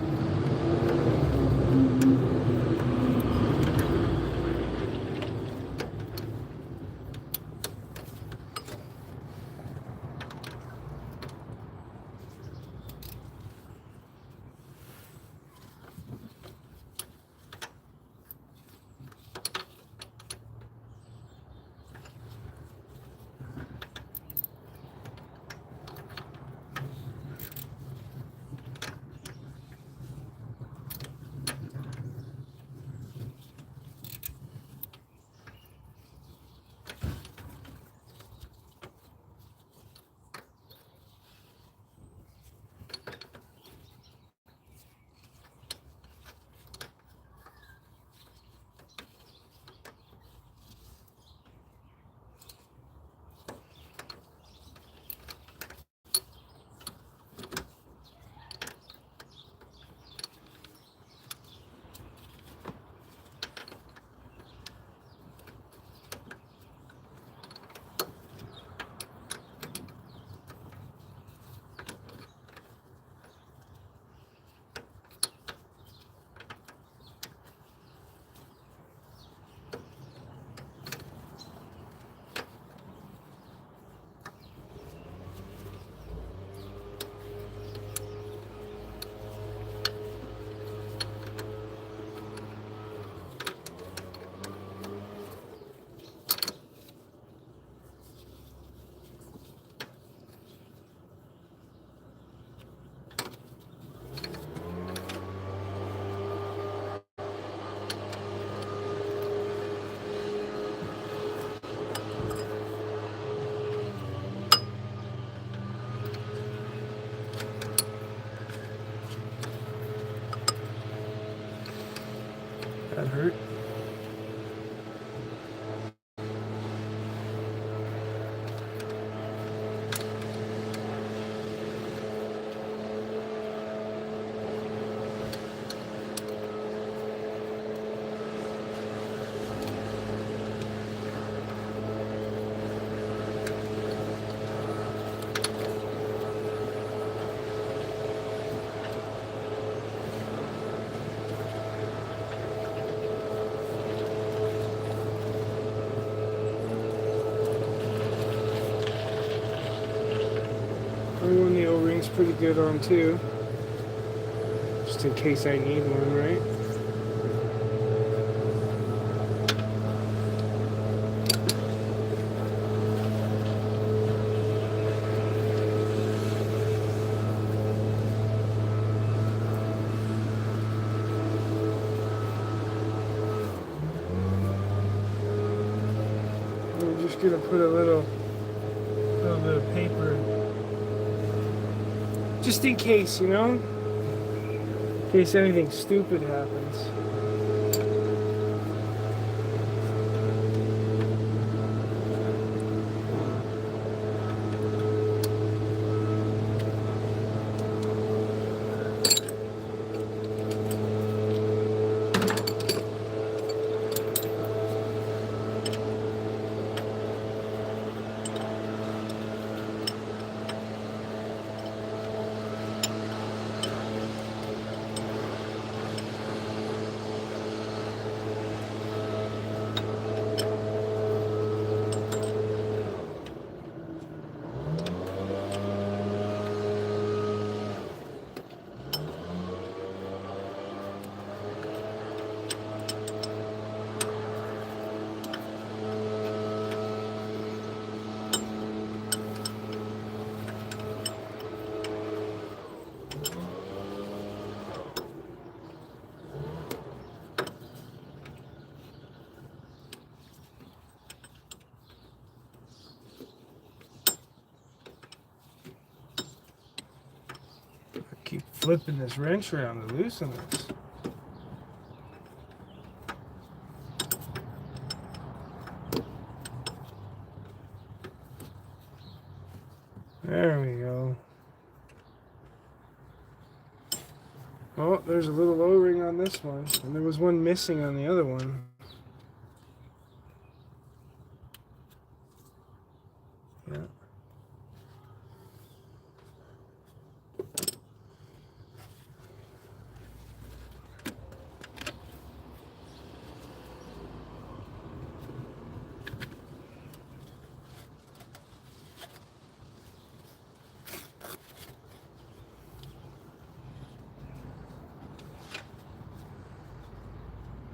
That hurt. One the O-ring's pretty good on too. Just in case I need one, right? I'm just gonna put a little bit of paper, just in case, you know, in case anything stupid happens. Keep flipping this wrench around to loosen this. There we go. Oh, there's a little O-ring on this one, and there was one missing on the other one. Yeah.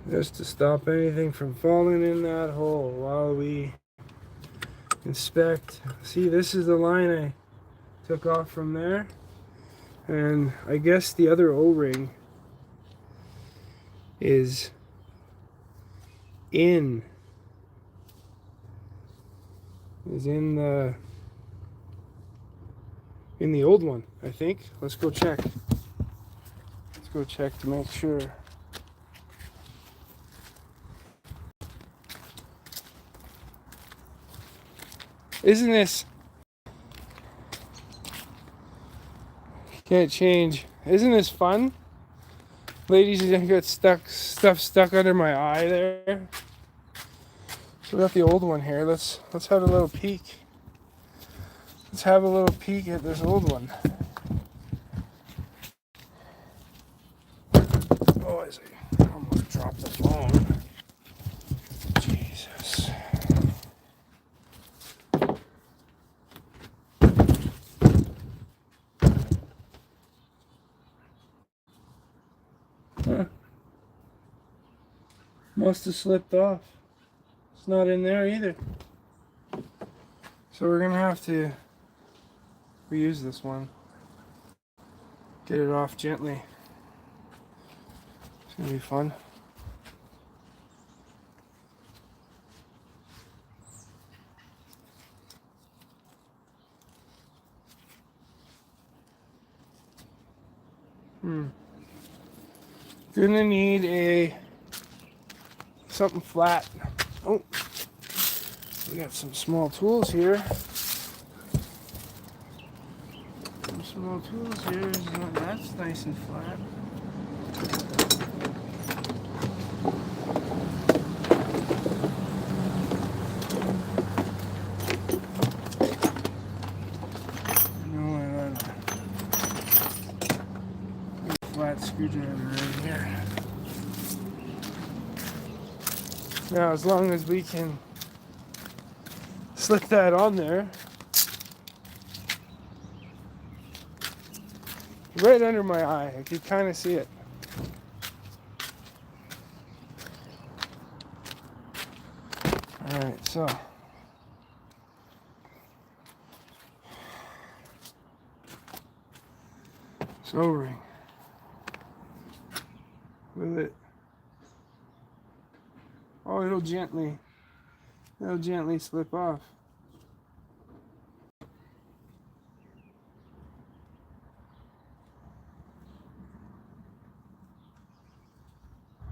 just to stop anything from falling in that hole while we inspect. See, this is the line I took off from there, and I guess the other O-ring is in the old one, I think. Let's go check. Let's go check to make sure. Isn't this... Can't change. Isn't this fun? Ladies, I got stuff stuck under my eye there. So we got the old one here. Let's have a little peek. Let's have a little peek at this old one. Oh, I almost dropped the phone. Jesus. Huh. Must have slipped off. It's not in there either. So we're gonna have to reuse this one. Get it off gently. It's gonna be fun. Gonna need something flat. Oh, we got some small tools here. Some small tools here. That's nice and flat. Flat screwdriver right here. Now, as long as we can slip that on there, right under my eye, I can kind of see it. Alright, so O-ring. Will it? Oh, it'll gently slip off.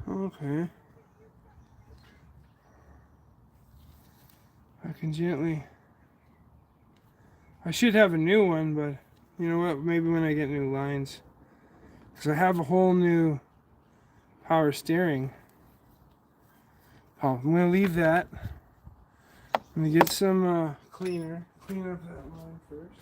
Okay. I can gently... I should have a new one, but you know what? Maybe when I get new lines. Because I have a whole new power steering. Oh, I'm going to leave that. I'm going to get some cleaner. Clean up that line first.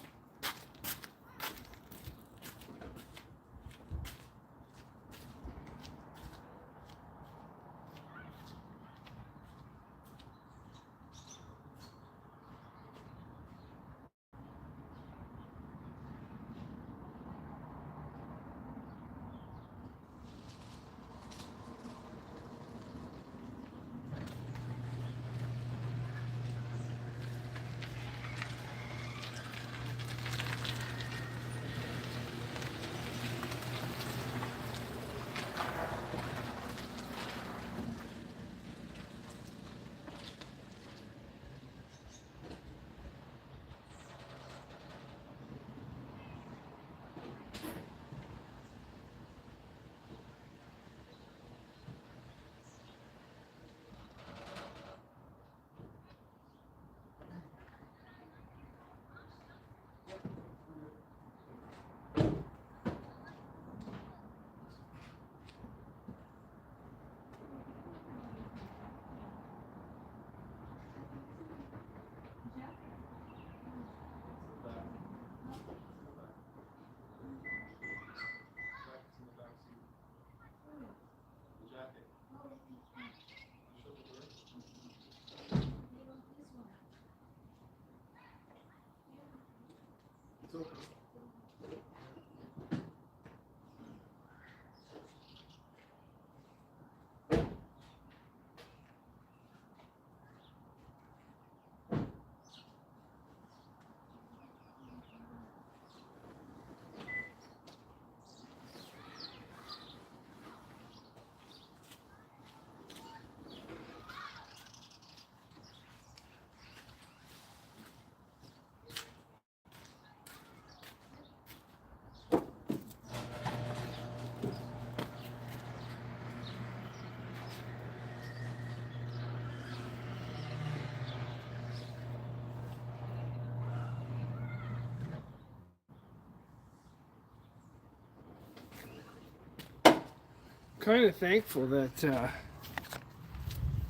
kind of thankful that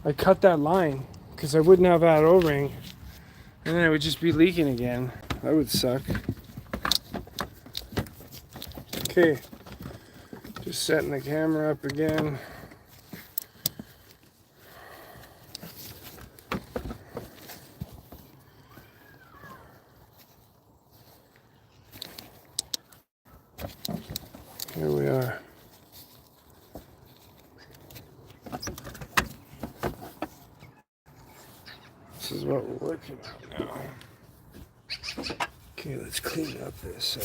I cut that line, because I wouldn't have that O-ring, and then it would just be leaking again. That would suck. Okay, just setting the camera up again. Here we are. This is what we're working on now. Okay, let's clean up this.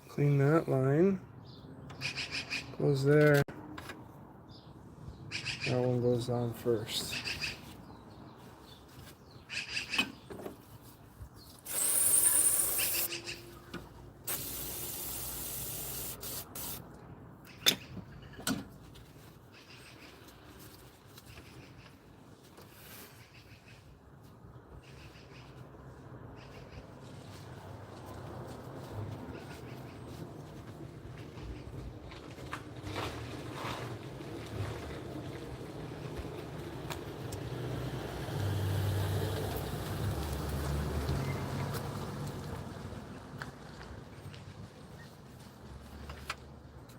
Clean that line. Goes there. That one goes on first.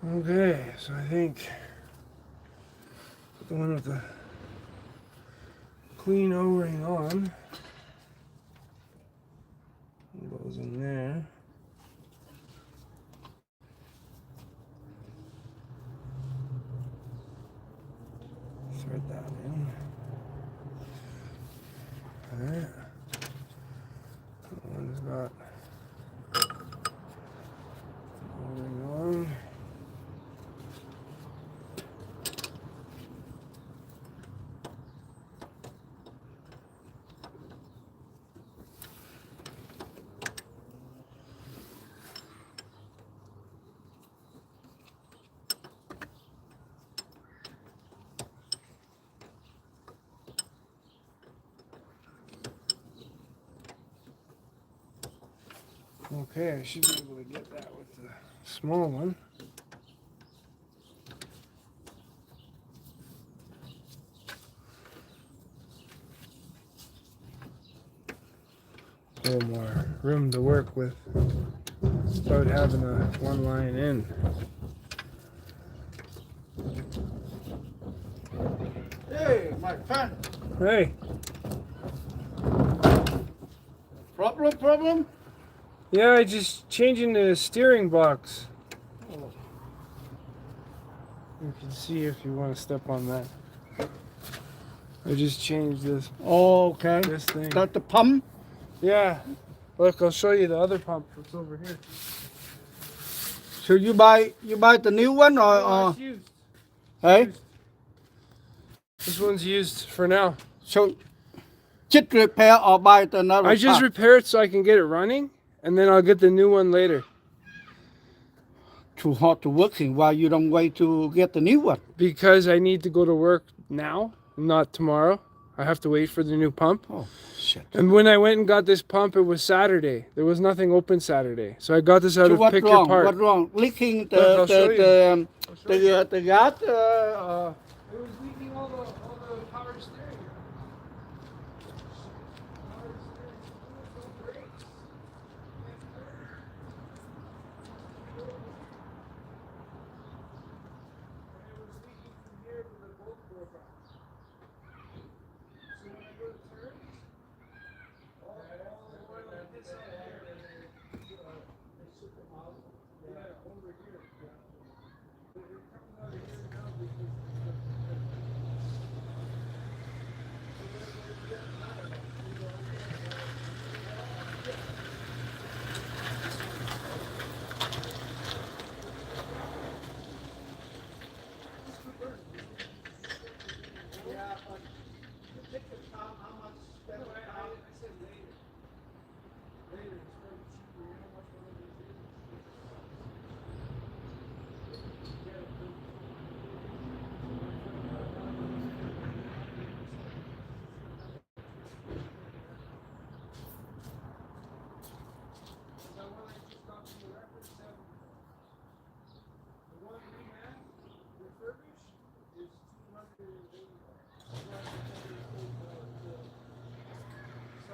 Okay, so I think put the one with the clean O-ring on. It goes in there. Thread that in. Alright. That one's got O-ring on. Okay, I should be able to get that with the small one. A little more room to work with without having a one line in. Hey, my friend. Hey. Problem? Yeah, I just changing the steering box. Oh. You can see if you want to step on that. I just changed this. Oh, okay. This thing. That the pump? Yeah. Look, I'll show you the other pump that's over here. So you buy the new one or it's used. hey? Used. This one's used for now. So just repair or buy the another I just part? repair it so I can get it running, and then I'll get the new one later. Too hot to working. Why you don't wait to get the new one? Because I need to go to work now, not tomorrow. I have to wait for the new pump. Oh, shit. And when I went and got this pump, it was Saturday. There was nothing open Saturday. So I got this out So of what's Pick wrong? Your Part. What's wrong? Leaking Look, I'll show you. the gas. It was leaking all the power steering.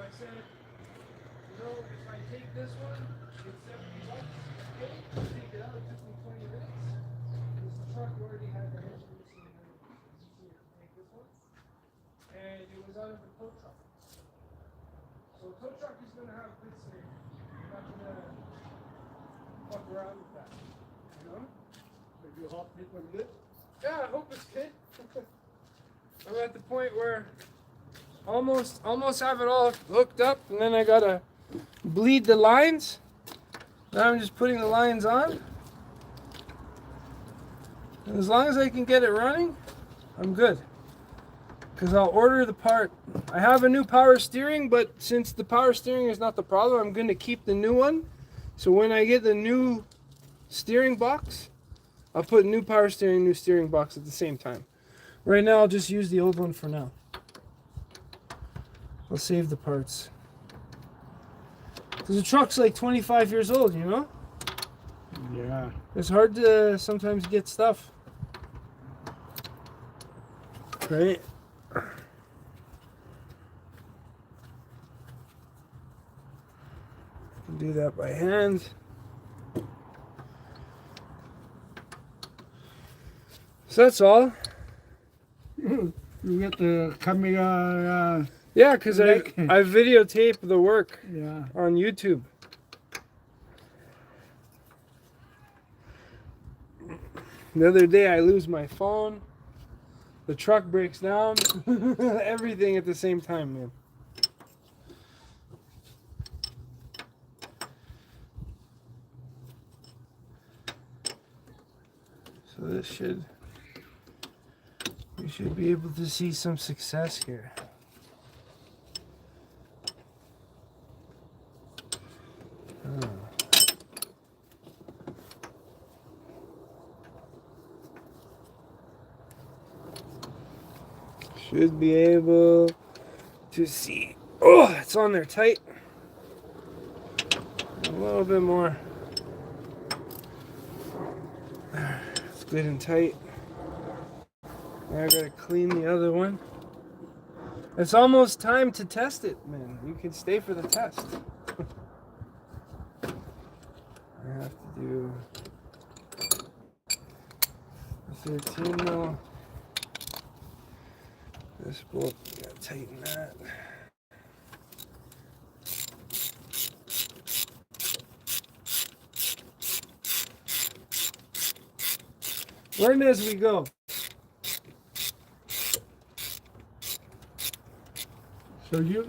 I said, you know, if I take this one, it's $70. Okay, I'll take it out. It took me 20 minutes. Because the truck already had the engine missing and everything. So it's easier to take this one. And it was out of a tow truck. So a tow truck is going to have good safety. You're not going to fuck around with that. You know? If you hope it was good. Yeah, I hope it's good. I'm at the point where almost have it all hooked up, and then I gotta bleed the lines. Now I'm just putting the lines on. And as long as I can get it running, I'm good. Because I'll order the part. I have a new power steering, but since the power steering is not the problem, I'm going to keep the new one. So when I get the new steering box, I'll put new power steering, new steering box at the same time. Right now, I'll just use the old one for now. I'll save the parts. Because the truck's like 25 years old, you know? Yeah. It's hard to sometimes get stuff. Right? Can do that by hand. So that's all. You get the camera. Yeah, because I videotape the work Yeah. on YouTube. The other day I lose my phone. The truck breaks down. Everything at the same time, man. So this should... We should be able to see some success here. Should be able to see. Oh, it's on there tight. A little bit more. It's good and tight. Now I gotta clean the other one. It's almost time to test it, man. You can stay for the test. I have to do a 13 mil. This bolt, gotta tighten that. Learn as we go. So you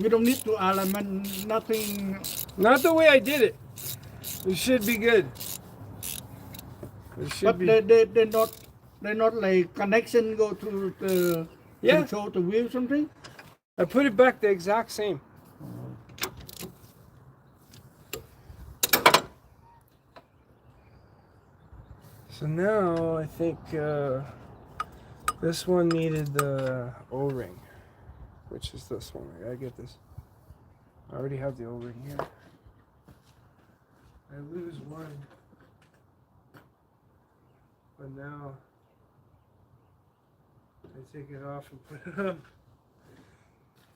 don't need to element nothing. Not the way I did it. It should be good. It should But be. they're not like connection go to the control the wheel something. I put it back the exact same. So now I think this one needed the O-ring, which is this one. I gotta get this. I already have the O-ring here. I lose one, but now I take it off and put it on.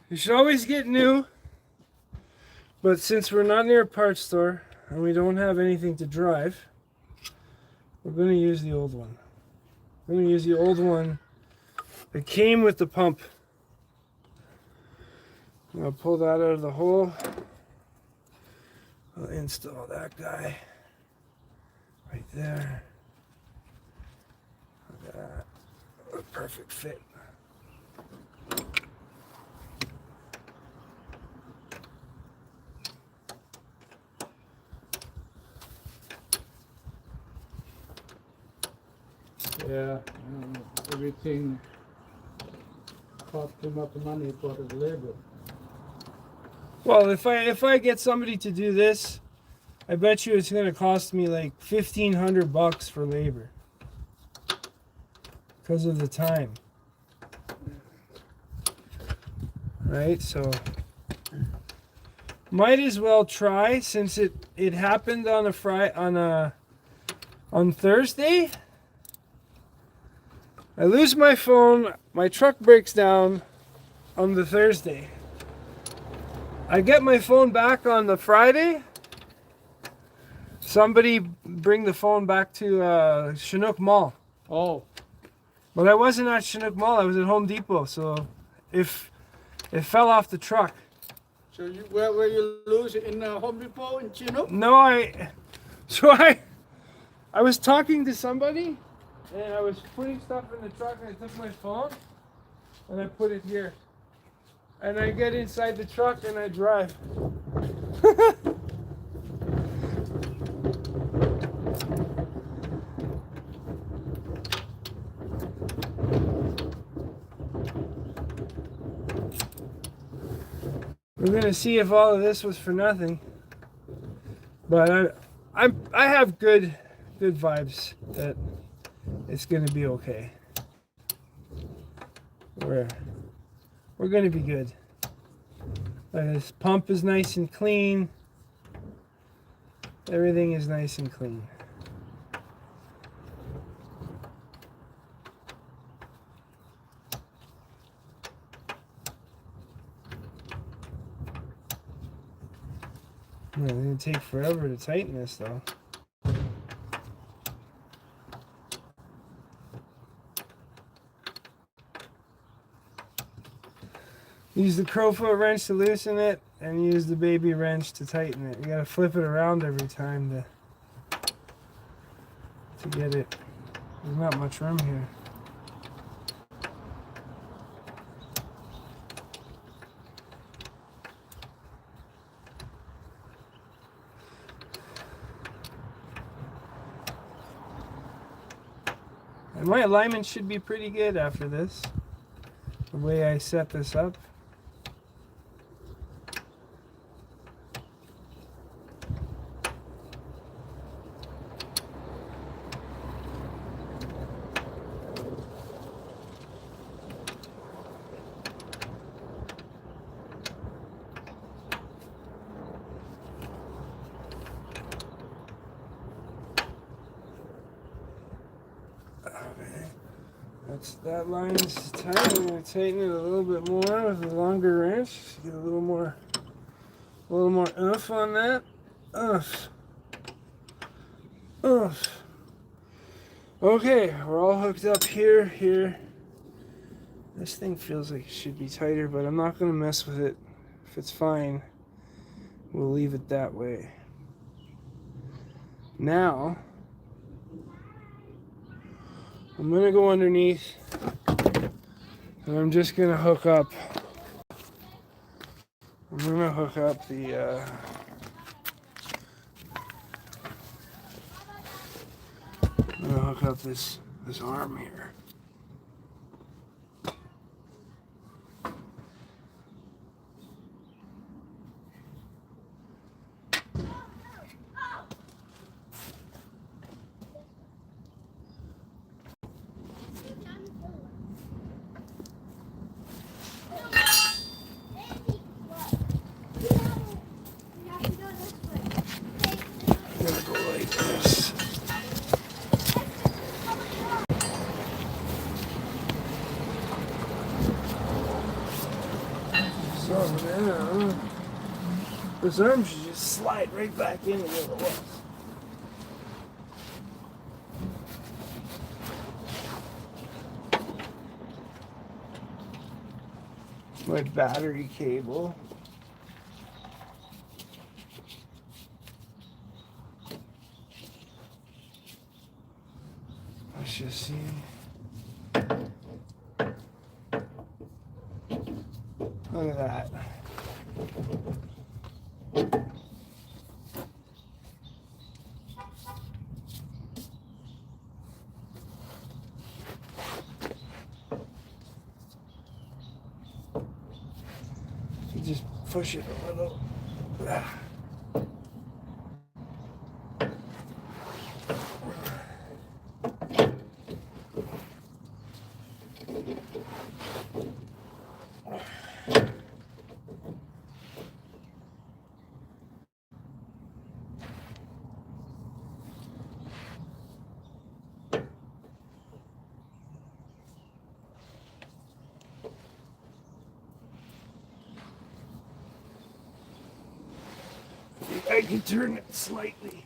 You should always get new, but since we're not near a parts store and we don't have anything to drive, we're going to use the old one. We're going to use the old one that came with the pump. I'll pull that out of the hole. I'll install that guy right there. Look at that. A perfect fit. Yeah, everything costs too much money for the labor. Well, if I get somebody to do this, I bet you it's going to cost me like $1,500 for labor because of the time. Right, so might as well try since it happened on on Thursday. I lose my phone, my truck breaks down on the Thursday. I get my phone back on the Friday. Somebody bring the phone back to Chinook Mall. Oh, But I wasn't at Chinook Mall. I was at Home Depot. So if it fell off the truck. so where you lose it in Home Depot in Chinook? No, I was talking to somebody, and I was putting stuff in the truck, and I took my phone, and I put it here. And I get inside the truck, and I drive. We're gonna see if all of this was for nothing. But I have good vibes that it's gonna be okay. We're gonna be good. This pump is nice and clean. Everything is nice and clean. It's gonna take forever to tighten this though. Use the Crowfoot wrench to loosen it, and use the baby wrench to tighten it. You gotta flip it around every time to get it. There's not much room here. And my alignment should be pretty good after this, the way I set this up. That line's tight. I'm going to tighten it a little bit more with a longer wrench. Get a little more oomph on that. Oomph. Oomph. Okay, we're all hooked up here. This thing feels like it should be tighter, but I'm not going to mess with it. If it's fine, we'll leave it that way. Now, I'm going to go underneath, and I'm just going to hook up. I'm going to hook up the I'm going to hook up this arm here. This arm should just slide right back into where it was. My battery cable. Let's just see. Look at that. Just push it a little. I can turn it slightly.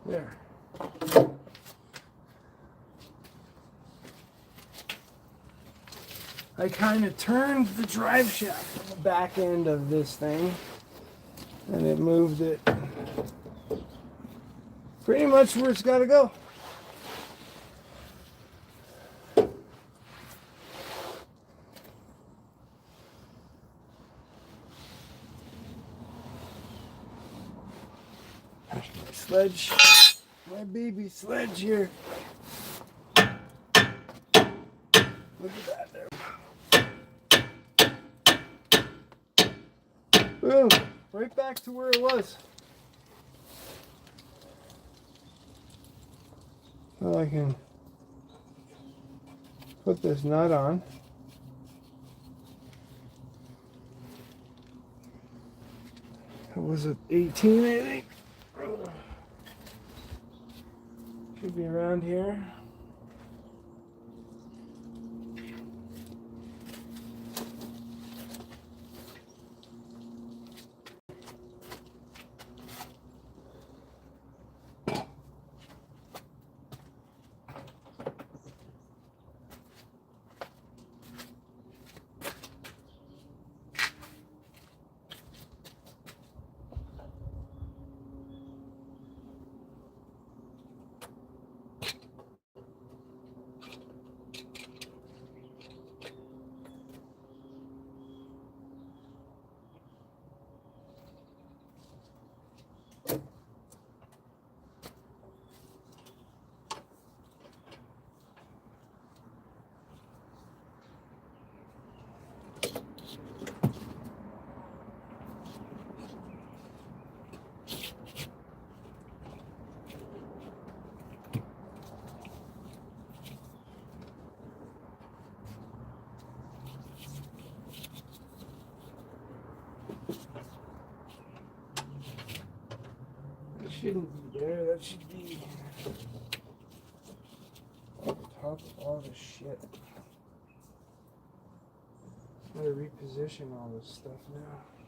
There. I kind of turned the drive shaft on the back end of this thing, and it moved it pretty much where it's got to go. My sledge, my baby sledge here. Look at that there. Boom, right back to where it was. Now I can put this nut on. That was it, 18, I think. Should be around here. Shouldn't be there, that should be on top of all this shit. Gotta reposition all this stuff now.